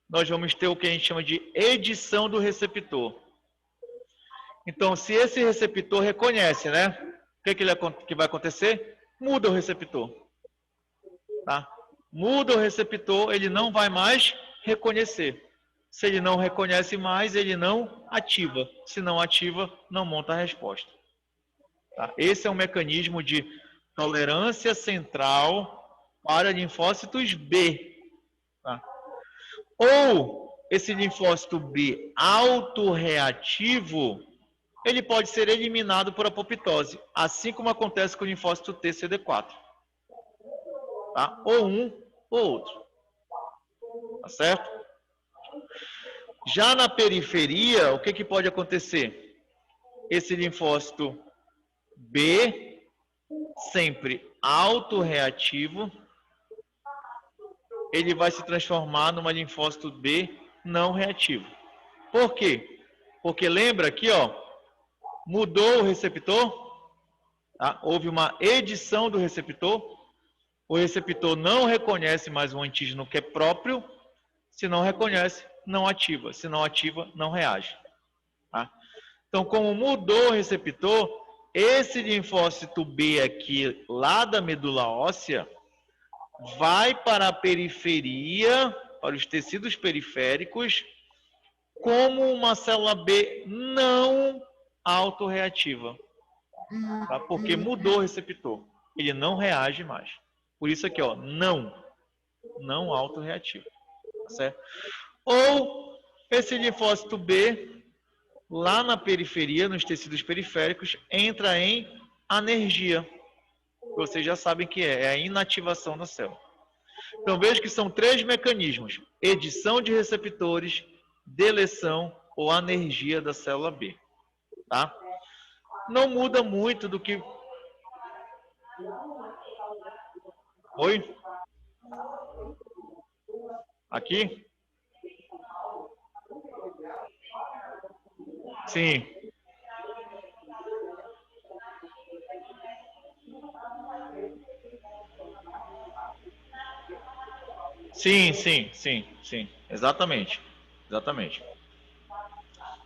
nós vamos ter o que a gente chama de edição do receptor. Então, se esse receptor reconhece, né? O que vai acontecer? Muda o receptor. Tá? Muda o receptor, ele não vai mais reconhecer. Se ele não reconhece mais, ele não ativa. Se não ativa, não monta a resposta. Tá? Esse é um mecanismo de tolerância central para linfócitos B. Tá? Ou esse linfócito B autorreativo, ele pode ser eliminado por apoptose, assim como acontece com o linfócito TCD4. Tá? Ou um ou outro. Tá certo? Já na periferia, o que pode acontecer? Esse linfócito B, sempre autorreativo, ele vai se transformar numa linfócito B não reativo. Por quê? Porque lembra aqui, ó, mudou o receptor, tá? Houve uma edição do receptor, o receptor não reconhece mais um antígeno que é próprio, se não reconhece, não ativa, se não ativa, não reage. Tá? Então, como mudou o receptor, esse linfócito B aqui, lá da medula óssea, vai para a periferia, para os tecidos periféricos, como uma célula B não autorreativa, tá? Porque mudou o receptor, ele não reage mais. Por isso aqui, ó, não autorreativo, tá certo? Ou esse linfócito B, lá na periferia, nos tecidos periféricos, entra em anergia. Vocês já sabem que é a inativação da célula. Então veja que são 3 mecanismos: edição de receptores, deleção ou anergia da célula B. Tá? Não muda muito do que... Oi? Aqui? Sim. Sim. Exatamente.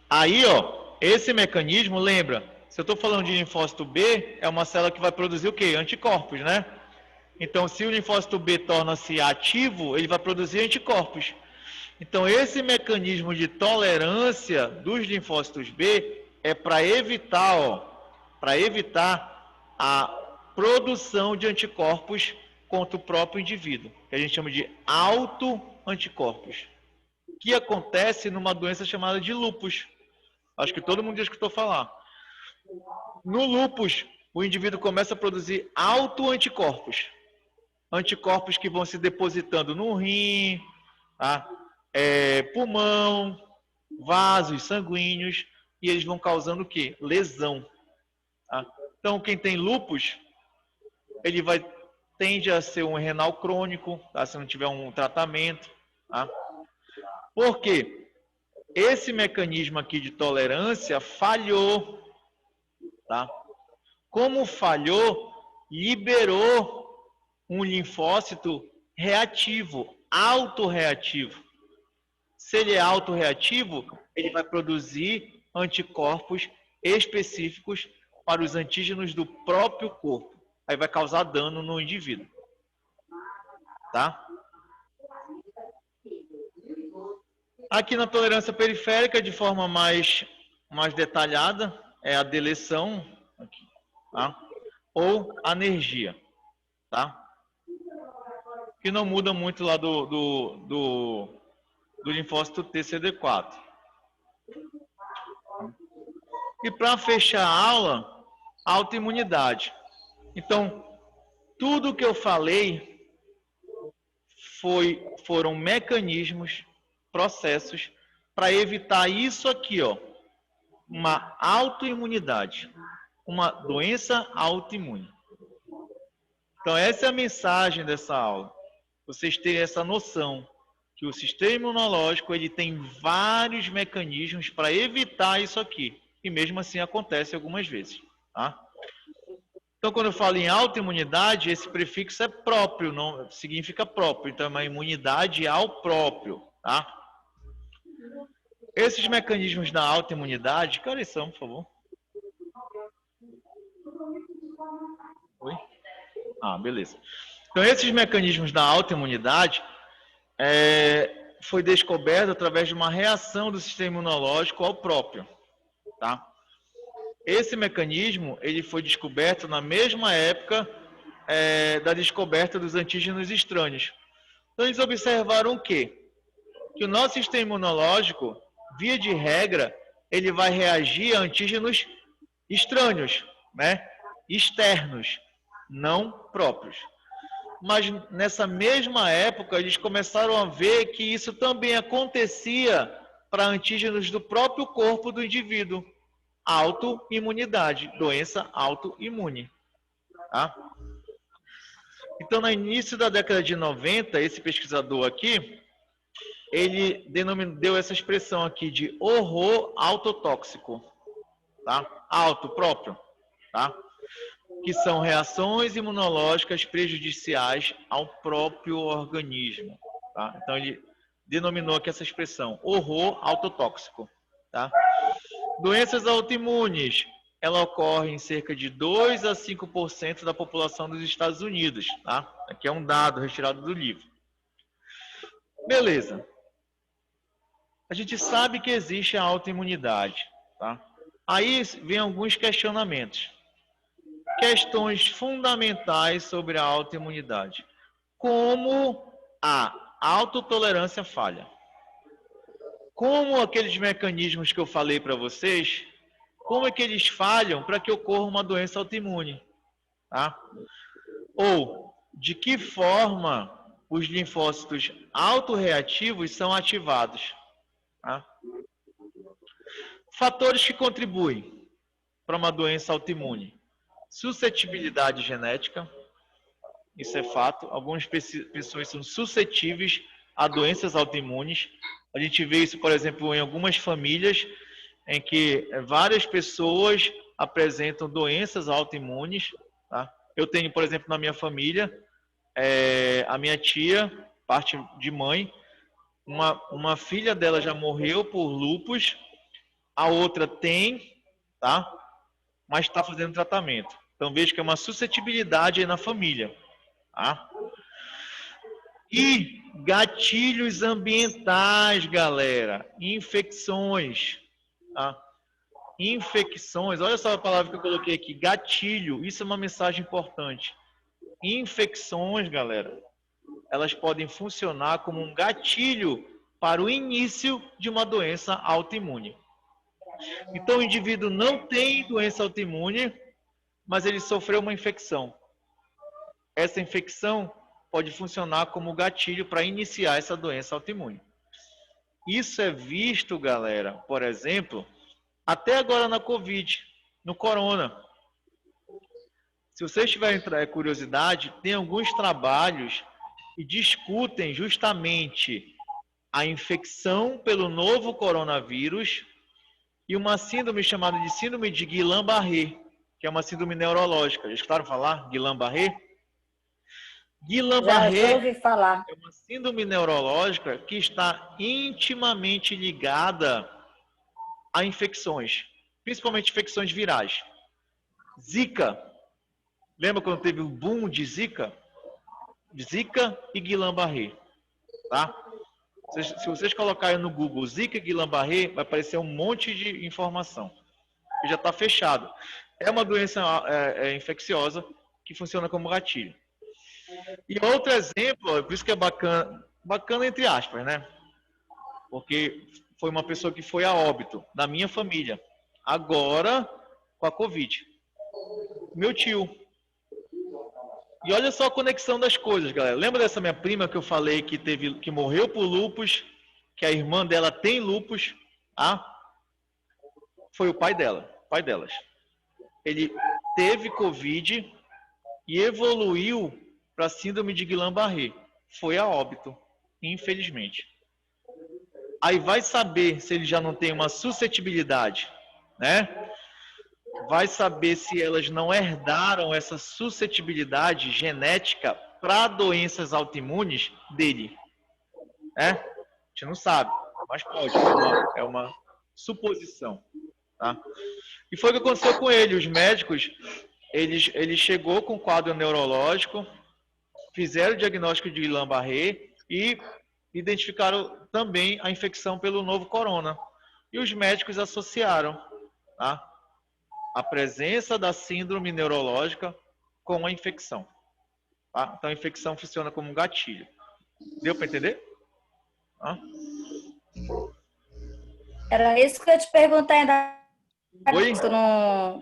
Aí, ó, esse mecanismo, lembra, se eu estou falando de linfócito B, é uma célula que vai produzir o quê? Anticorpos, né? Então, se o linfócito B torna-se ativo, ele vai produzir anticorpos. Então, esse mecanismo de tolerância dos linfócitos B é para evitar, a produção de anticorpos contra o próprio indivíduo, que a gente chama de autoanticorpos, que acontece numa doença chamada de lúpus. Acho que todo mundo já escutou falar. No lúpus, o indivíduo começa a produzir autoanticorpos. Anticorpos que vão se depositando no rim, tá? Pulmão, vasos sanguíneos, e eles vão causando o quê? Lesão. Tá? Então, quem tem lúpus, ele tende a ser um renal crônico, tá? Se não tiver um tratamento. Tá? Por quê? Esse mecanismo aqui de tolerância falhou. Tá? Como falhou, liberou um linfócito reativo, autorreativo. Se ele é autorreativo, ele vai produzir anticorpos específicos para os antígenos do próprio corpo. Aí vai causar dano no indivíduo. Tá? Aqui na tolerância periférica, de forma mais detalhada, é a deleção tá? Ou anergia, tá? Que não muda muito lá do linfócito TCD4. E para fechar a aula, autoimunidade. Então, tudo que eu falei foram mecanismos, processos para evitar isso aqui, ó, uma autoimunidade, uma doença autoimune. Então, essa é a mensagem dessa aula. Vocês terem essa noção que o sistema imunológico ele tem vários mecanismos para evitar isso aqui. E mesmo assim acontece algumas vezes, tá? Então, quando eu falo em autoimunidade, esse prefixo é próprio, não significa próprio. Então, é uma imunidade ao próprio, tá? Esses mecanismos da autoimunidade, que horas são, por favor? Oi? Ah, beleza. Então, esses mecanismos da autoimunidade foi descoberto através de uma reação do sistema imunológico ao próprio, tá? Esse mecanismo ele foi descoberto na mesma época da descoberta dos antígenos estranhos. Então, eles observaram o quê? Que o nosso sistema imunológico, via de regra, ele vai reagir a antígenos estranhos, né? Externos, não próprios. Mas nessa mesma época, eles começaram a ver que isso também acontecia para antígenos do próprio corpo do indivíduo. Autoimunidade, doença autoimune. Tá? Então, no início da década de 90, esse pesquisador aqui, ele deu essa expressão aqui de horror autotóxico. Tá? Auto, próprio. Tá? Que são reações imunológicas prejudiciais ao próprio organismo. Tá? Então, ele denominou aqui essa expressão, horror autotóxico. Tá? Doenças autoimunes, ela ocorre em cerca de 2 a 5% da população dos Estados Unidos. Tá? Aqui é um dado retirado do livro. Beleza. A gente sabe que existe a autoimunidade. Tá? Aí vem alguns questionamentos. Questões fundamentais sobre a autoimunidade. Como a autotolerância falha? Como aqueles mecanismos que eu falei para vocês, como é que eles falham para que ocorra uma doença autoimune? Tá? Ou, de que forma os linfócitos autorreativos são ativados? Tá? Fatores que contribuem para uma doença autoimune. Suscetibilidade genética, isso é fato. Algumas pessoas são suscetíveis a doenças autoimunes. A gente vê isso, por exemplo, em algumas famílias em que várias pessoas apresentam doenças autoimunes. Tá? Eu tenho, por exemplo, na minha família, a minha tia, parte de mãe, uma filha dela já morreu por lúpus, a outra tem, tá? Mas está fazendo tratamento. Então, vejo que é uma suscetibilidade aí na família. Tá? E gatilhos ambientais, galera. Infecções. Tá? Infecções. Olha só a palavra que eu coloquei aqui. Gatilho. Isso é uma mensagem importante. Infecções, galera, elas podem funcionar como um gatilho para o início de uma doença autoimune. Então, o indivíduo não tem doença autoimune, mas ele sofreu uma infecção. Essa infecção pode funcionar como gatilho para iniciar essa doença autoimune. Isso é visto, galera, por exemplo, até agora na Covid, no Corona. Se vocês tiverem curiosidade, tem alguns trabalhos que discutem justamente a infecção pelo novo coronavírus e uma síndrome chamada de síndrome de Guillain-Barré, que é uma síndrome neurológica. Já escutaram falar? Guillain-Barré? Guillain-Barré é uma síndrome neurológica que está intimamente ligada a infecções, principalmente infecções virais. Zika. Lembra quando teve o boom de Zika? Zika e Guillain-Barré. Tá? Se vocês colocarem no Google Zika e Guillain-Barré, vai aparecer um monte de informação. Já está fechado. é uma doença infecciosa que funciona como gatilho. E outro exemplo, por isso que é bacana entre aspas, né? Porque foi uma pessoa que foi a óbito da minha família, agora com a Covid. Meu tio. E olha só a conexão das coisas, galera. Lembra dessa minha prima que eu falei que morreu por lúpus, que a irmã dela tem lúpus? Foi o pai delas. Ele teve Covid e evoluiu para síndrome de Guillain-Barré. Foi a óbito, infelizmente. Aí vai saber se ele já não tem uma suscetibilidade, né? Vai saber se elas não herdaram essa suscetibilidade genética para doenças autoimunes dele, né? A gente não sabe, mas pode, é uma suposição, tá? E foi o que aconteceu com ele. Os médicos, ele chegou com quadro neurológico, fizeram o diagnóstico de Guillain-Barré e identificaram também a infecção pelo novo corona. E os médicos associaram, tá, a presença da síndrome neurológica com a infecção. Tá? Então a infecção funciona como um gatilho. Deu para entender? Tá? Era isso que eu ia te perguntar ainda. Oi?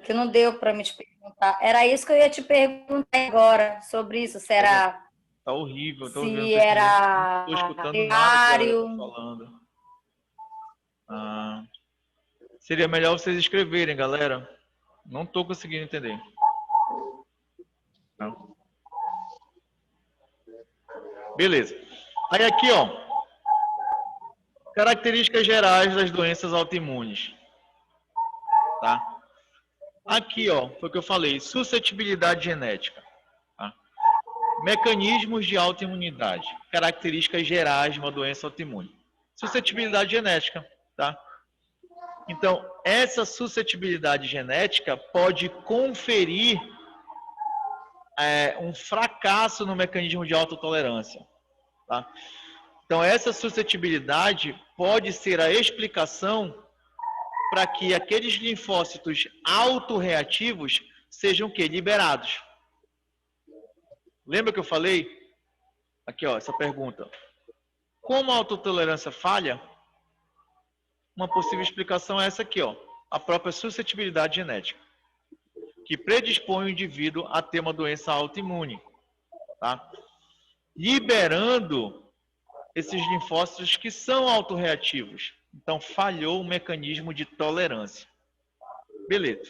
Que não deu para me te perguntar. Era isso que eu ia te perguntar agora sobre isso. Se era. Tá horrível, tô ouvindo, Se era. não tô escutando nada que ela tá falando. Seria melhor vocês escreverem, galera. Não tô conseguindo entender. Não. Beleza. Aí aqui, ó. Características gerais das doenças autoimunes. Tá? Aqui, ó, foi o que eu falei. Suscetibilidade genética. Tá? Mecanismos de autoimunidade. Características gerais de uma doença autoimune. Suscetibilidade genética. Tá? Então, essa suscetibilidade genética pode conferir um fracasso no mecanismo de autotolerância. Tá? Então, essa suscetibilidade pode ser a explicação para que aqueles linfócitos autorreativos sejam o quê? Liberados. Lembra que eu falei? Aqui, ó, essa pergunta. Como a autotolerância falha? Uma possível explicação é essa aqui, ó, a própria suscetibilidade genética, que predispõe o indivíduo a ter uma doença autoimune, tá? Liberando esses linfócitos que são autorreativos. Então, falhou o mecanismo de tolerância. Beleza.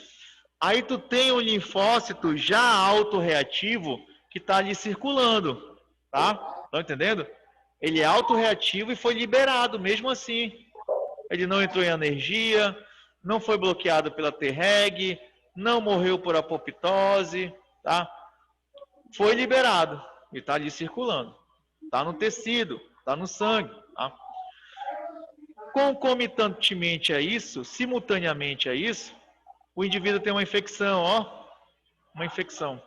Aí tu tem um linfócito já autorreativo que está ali circulando, tá? Estão entendendo? Ele é autorreativo e foi liberado mesmo assim. Ele não entrou em anergia, não foi bloqueado pela Treg, não morreu por apoptose, tá? Foi liberado e está ali circulando. Está no tecido, está no sangue, tá? Concomitantemente a isso, simultaneamente a isso, o indivíduo tem uma infecção, ó, uma infecção.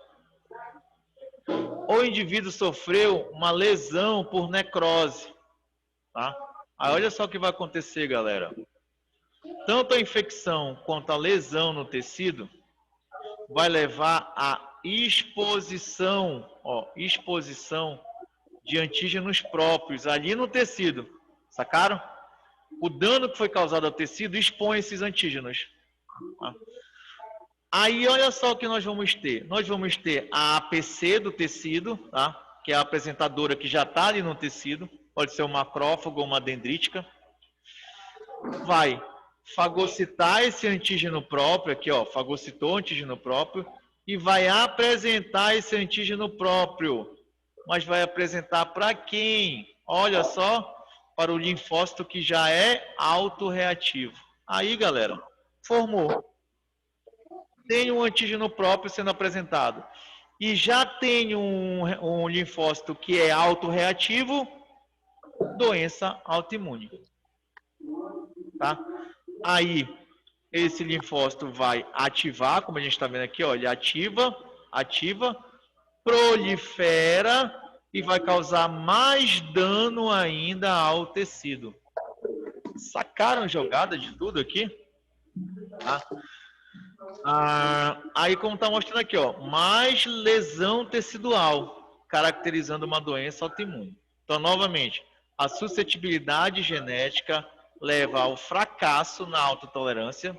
Ou o indivíduo sofreu uma lesão por necrose, tá? Aí olha só o que vai acontecer, galera. Tanto a infecção quanto a lesão no tecido vai levar à exposição, ó, exposição de antígenos próprios ali no tecido. Sacaram? O dano que foi causado ao tecido expõe esses antígenos. Tá? Aí olha só o que nós vamos ter. Nós vamos ter a APC do tecido, tá? Que é a apresentadora que já está ali no tecido. Pode ser uma macrófago ou uma dendrítica. Vai fagocitar esse antígeno próprio, aqui ó, fagocitou o antígeno próprio, e vai apresentar esse antígeno próprio. Mas vai apresentar para quem? Olha só, para o linfócito que já é autorreativo. Aí, galera, formou. Tem um antígeno próprio sendo apresentado. E já tem um linfócito que é autorreativo, doença autoimune. Tá? Aí, esse linfócito vai ativar, como a gente está vendo aqui, ó, ele ativa, prolifera e vai causar mais dano ainda ao tecido. Sacaram a jogada de tudo aqui? Tá? Aí, como está mostrando aqui, ó, mais lesão tecidual, caracterizando uma doença autoimune. Então, novamente, a suscetibilidade genética leva ao fracasso na autotolerância.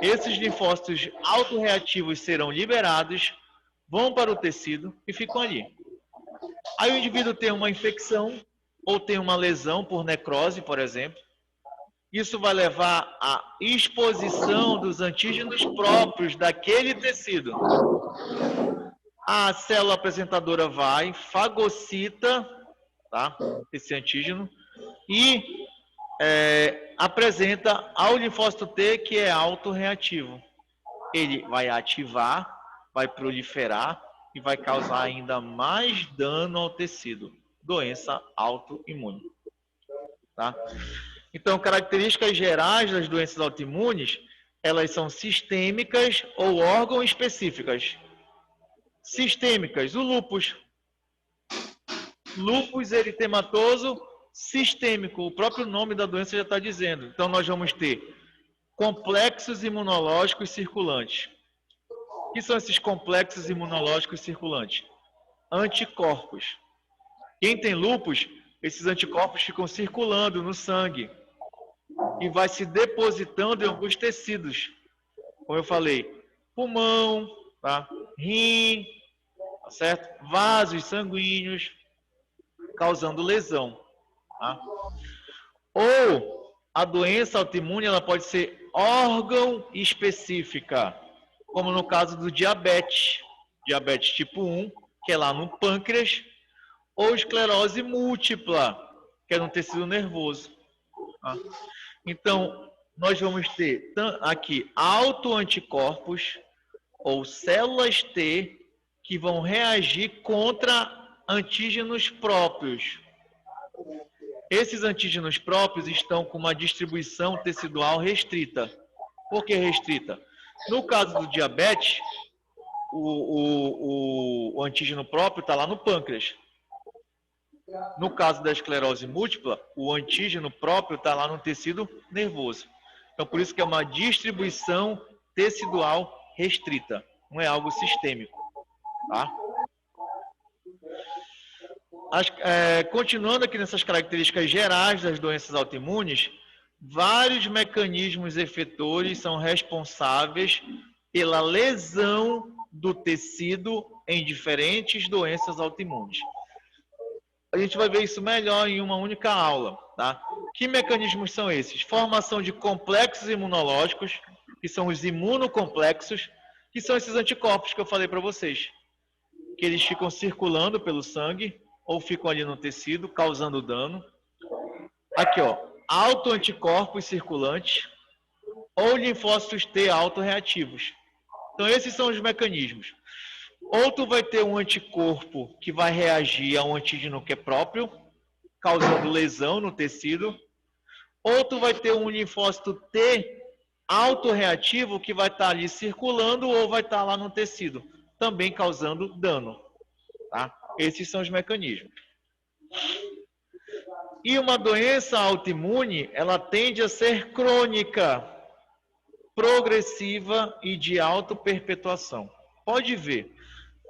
Esses linfócitos autorreativos serão liberados, vão para o tecido e ficam ali. Aí o indivíduo tem uma infecção ou tem uma lesão por necrose, por exemplo. Isso vai levar à exposição dos antígenos próprios daquele tecido. A célula apresentadora vai, fagocita, tá, esse antígeno e apresenta ao linfócito T, que é autorreativo. Ele vai ativar, vai proliferar e vai causar ainda mais dano ao tecido. Doença autoimune. Tá? Então, características gerais das doenças autoimunes, elas são sistêmicas ou órgão específicas. Sistêmicas, o lúpus. Lúpus eritematoso sistêmico, o próprio nome da doença já está dizendo. Então, nós vamos ter complexos imunológicos circulantes. O que são esses complexos imunológicos circulantes? Anticorpos. Quem tem lúpus, esses anticorpos ficam circulando no sangue e vai se depositando em alguns tecidos. Como eu falei, pulmão, tá? Rim, tá certo? Vasos sanguíneos, causando lesão. Tá? Ou a doença autoimune ela pode ser órgão específica, como no caso do diabetes tipo 1, que é lá no pâncreas, ou esclerose múltipla, que é no tecido nervoso. Tá? Então, nós vamos ter aqui autoanticorpos ou células T que vão reagir contra antígenos próprios. Esses antígenos próprios estão com uma distribuição tecidual restrita. Por que restrita? No caso do diabetes, o antígeno próprio está lá no pâncreas. No caso da esclerose múltipla, o antígeno próprio está lá no tecido nervoso. Então, por isso que é uma distribuição tecidual restrita. Não é algo sistêmico. Tá? Continuando aqui nessas características gerais das doenças autoimunes, vários mecanismos efetores são responsáveis pela lesão do tecido em diferentes doenças autoimunes. A gente vai ver isso melhor em uma única aula. Tá? Que mecanismos são esses? Formação de complexos imunológicos, que são os imunocomplexos, que são esses anticorpos que eu falei para vocês, que eles ficam circulando pelo sangue ou ficam ali no tecido, causando dano. Aqui, ó, autoanticorpos circulantes ou linfócitos T autorreativos. Então, esses são os mecanismos. Ou tu vai ter um anticorpo que vai reagir a um antígeno que é próprio, causando lesão no tecido. Ou tu vai ter um linfócito T autorreativo que vai estar ali circulando ou vai estar lá no tecido, também causando dano. Tá? Esses são os mecanismos. E uma doença autoimune, ela tende a ser crônica, progressiva e de autoperpetuação. Pode ver,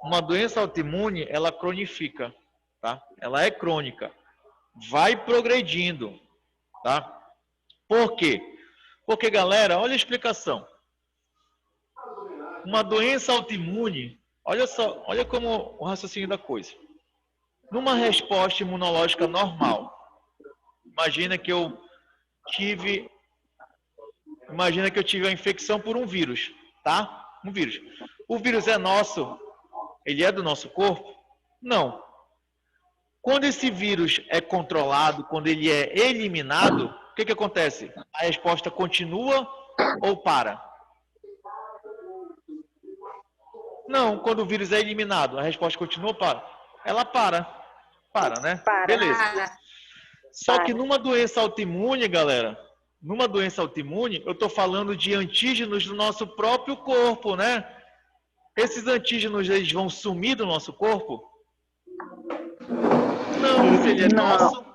uma doença autoimune, ela cronifica, tá? Ela é crônica, vai progredindo, tá? Por quê? Porque, galera, olha a explicação. Uma doença autoimune, olha só, olha como o raciocínio da coisa. Numa resposta imunológica normal, imagina que eu tive a infecção por um vírus, tá? Um vírus. O vírus é nosso? Ele é do nosso corpo? Não. Quando esse vírus é controlado, quando ele é eliminado, o que acontece? A resposta continua ou para? Não, quando o vírus é eliminado, a resposta continua ou para? Ela para. Para, né? Para. Beleza. Só que numa doença autoimune, galera, numa doença autoimune, eu estou falando de antígenos do nosso próprio corpo, né? Esses antígenos, eles vão sumir do nosso corpo? Não, se ele é nosso,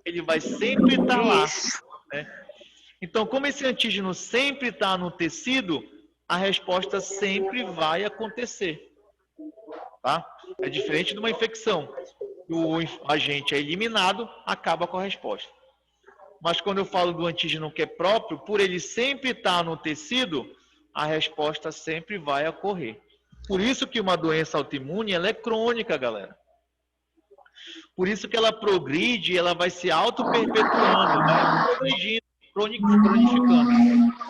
ele vai sempre estar lá. Né? Então, como esse antígeno sempre está no tecido, a resposta sempre vai acontecer. Tá? É diferente de uma infecção. O agente é eliminado, acaba com a resposta. Mas quando eu falo do antígeno que é próprio, por ele sempre estar no tecido, a resposta sempre vai ocorrer. Por isso que uma doença autoimune, ela é crônica, galera. Por isso que ela progride, ela vai se auto-perpetuando, vai progredindo, cronificando.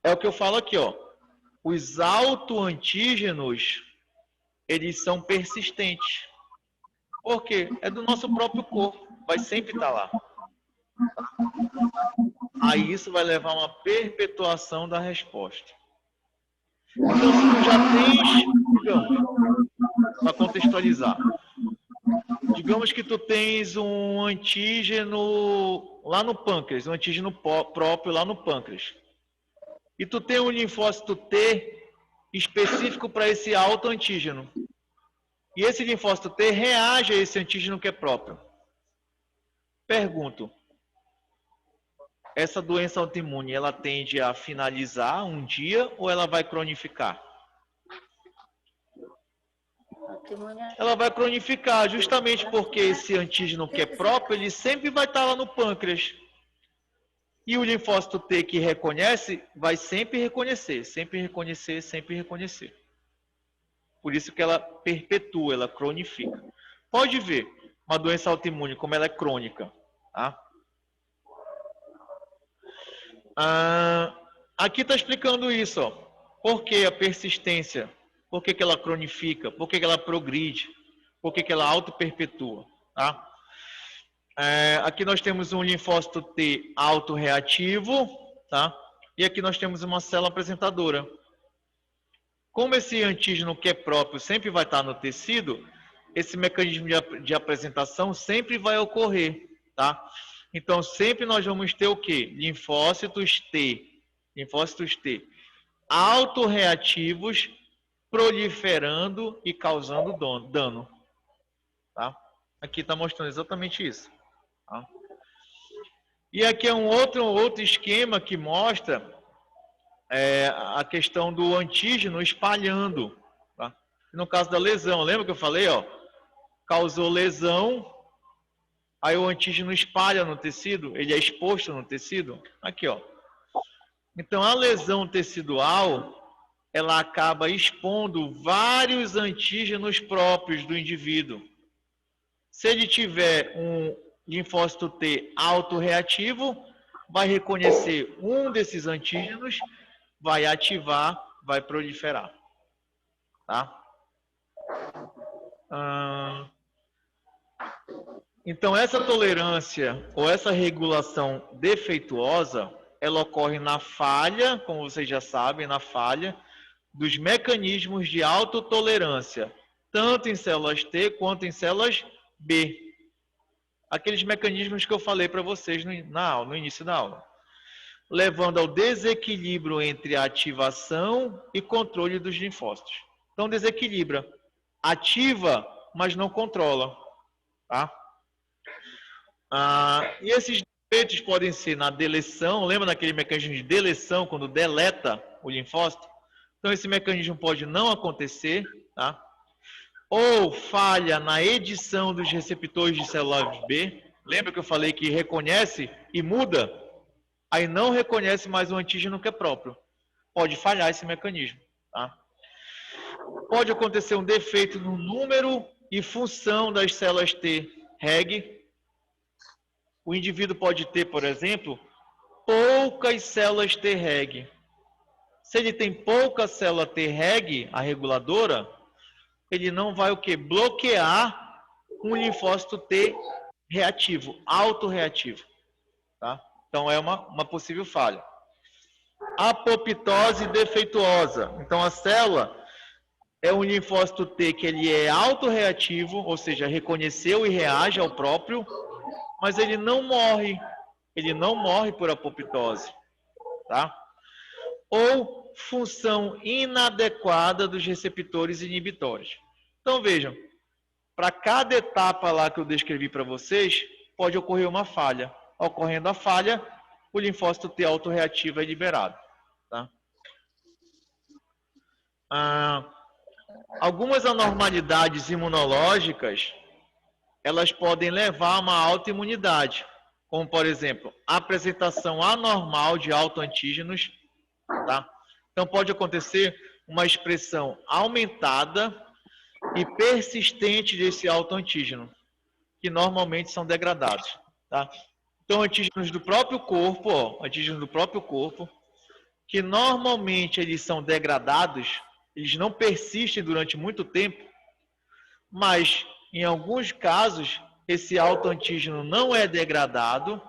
É o que eu falo aqui, ó. Os autoantígenos, eles são persistentes. Por quê? É do nosso próprio corpo, vai sempre estar lá. Aí isso vai levar a uma perpetuação da resposta. Então, se tu já tens, digamos, para contextualizar, digamos que tu tens um antígeno lá no pâncreas, um antígeno próprio lá no pâncreas. E tu tem um linfócito T específico para esse autoantígeno. E esse linfócito T reage a esse antígeno que é próprio. Pergunto, essa doença autoimune, ela tende a finalizar um dia ou ela vai cronificar? Ela vai cronificar, justamente porque esse antígeno que é próprio, ele sempre vai estar lá no pâncreas. E o linfócito T que reconhece, vai sempre reconhecer, sempre reconhecer, sempre reconhecer. Por isso que ela perpetua, ela cronifica. Pode ver uma doença autoimune, como ela é crônica. Tá? Aqui está explicando isso. Ó. Por que a persistência? Por que ela cronifica? Por que ela progride? Por que ela auto-perpetua? Tá? Aqui nós temos um linfócito T autorreativo, tá? E aqui nós temos uma célula apresentadora. Como esse antígeno que é próprio sempre vai estar no tecido, esse mecanismo de apresentação sempre vai ocorrer, tá? Então, sempre nós vamos ter o quê? Linfócitos T autorreativos proliferando e causando dano, tá? Aqui está mostrando exatamente isso. Tá? E aqui é um outro esquema que mostra a questão do antígeno espalhando. Tá? No caso da lesão, lembra que eu falei? Ó, causou lesão, aí o antígeno espalha no tecido, ele é exposto no tecido. Aqui, ó. Então, a lesão tecidual, ela acaba expondo vários antígenos próprios do indivíduo. Se ele tiver um linfócito T autorreativo, vai reconhecer um desses antígenos, vai ativar, vai proliferar. Tá? Então, essa tolerância ou essa regulação defeituosa, ela ocorre na falha, como vocês já sabem, na falha dos mecanismos de autotolerância, tanto em células T quanto em células B. Aqueles mecanismos que eu falei para vocês no início da aula. Levando ao desequilíbrio entre a ativação e controle dos linfócitos. Então, desequilibra. Ativa, mas não controla. Tá? E esses defeitos podem ser na deleção. Lembra daquele mecanismo de deleção, quando deleta o linfócito? Então, esse mecanismo pode não acontecer. Tá? Ou falha na edição dos receptores de células B. Lembra que eu falei que reconhece e muda? Aí não reconhece mais o antígeno que é próprio. Pode falhar esse mecanismo. Tá? Pode acontecer um defeito no número e função das células T reg. O indivíduo pode ter, por exemplo, poucas células T reg. Se ele tem pouca célula T reg, a reguladora, ele não vai o quê? Bloquear um linfócito T reativo, autorreativo. Tá? Então, é uma possível falha. Apoptose defeituosa. Então, a célula é um linfócito T que ele é autorreativo, ou seja, reconheceu e reage ao próprio, mas ele não morre. Ele não morre por apoptose. Tá? Ou função inadequada dos receptores inibitórios. Então, vejam, para cada etapa lá que eu descrevi para vocês, pode ocorrer uma falha. Ocorrendo a falha, o linfócito T autorreativo é liberado. Tá? Algumas anormalidades imunológicas, elas podem levar a uma autoimunidade, como, por exemplo, a apresentação anormal de autoantígenos, tá? Então, pode acontecer uma expressão aumentada e persistente desse autoantígeno, que normalmente são degradados, tá? Então, antígenos do próprio corpo, antígenos do próprio corpo, que normalmente eles são degradados, eles não persistem durante muito tempo, mas em alguns casos esse autoantígeno não é degradado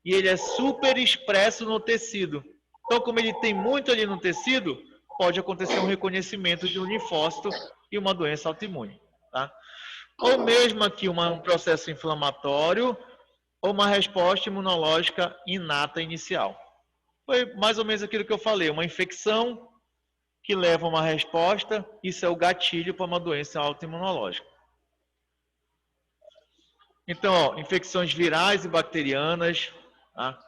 e ele é super expresso no tecido. Então, como ele tem muito ali no tecido, pode acontecer um reconhecimento de um linfócito e uma doença autoimune, tá? Ou mesmo aqui um processo inflamatório ou uma resposta imunológica inata inicial. Foi mais ou menos aquilo que eu falei, uma infecção que leva a uma resposta, isso é o gatilho para uma doença autoimunológica. Então, ó, infecções virais e bacterianas, tá?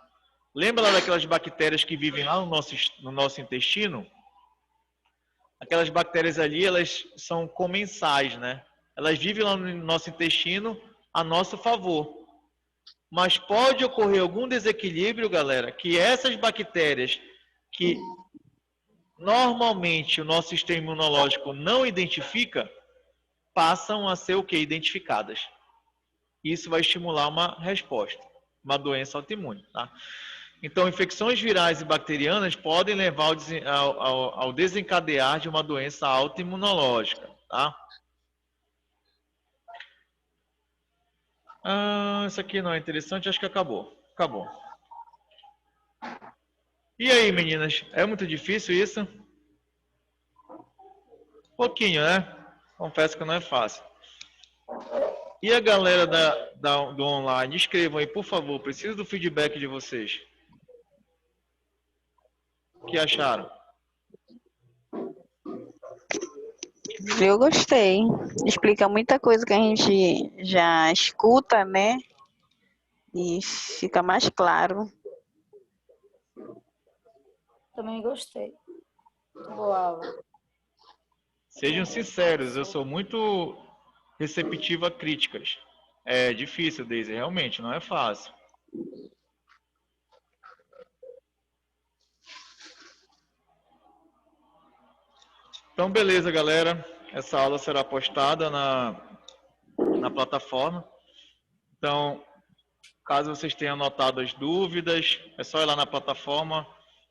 Lembra lá daquelas bactérias que vivem lá no nosso intestino? Aquelas bactérias ali, elas são comensais, né? Elas vivem lá no nosso intestino a nosso favor. Mas pode ocorrer algum desequilíbrio, galera, que essas bactérias que normalmente o nosso sistema imunológico não identifica, passam a ser o que? Identificadas. Isso vai estimular uma resposta, uma doença autoimune, tá? Então, infecções virais e bacterianas podem levar ao desencadear de uma doença autoimunológica, tá? Isso aqui não é interessante, acho que acabou. Acabou. E aí, meninas? É muito difícil isso? Pouquinho, né? Confesso que não é fácil. E a galera do online, escrevam aí, por favor. Preciso do feedback de vocês. O que acharam? Eu gostei. Explica muita coisa que a gente já escuta, né? E fica mais claro. Também gostei. Boa aula. Sejam sinceros, eu sou muito receptivo a críticas. É difícil, Deise, realmente, não é fácil. Então, beleza, galera. Essa aula será postada na plataforma. Então, caso vocês tenham anotado as dúvidas, é só ir lá na plataforma,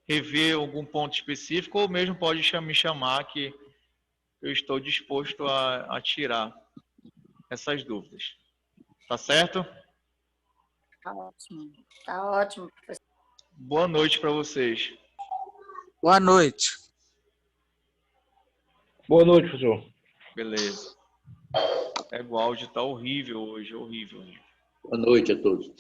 rever algum ponto específico, ou mesmo pode me chamar que eu estou disposto a tirar essas dúvidas. Tá certo? Tá ótimo. Tá ótimo, professor. Boa noite para vocês. Boa noite. Boa noite, professor. Beleza. O áudio tá horrível hoje, horrível. Boa noite a todos.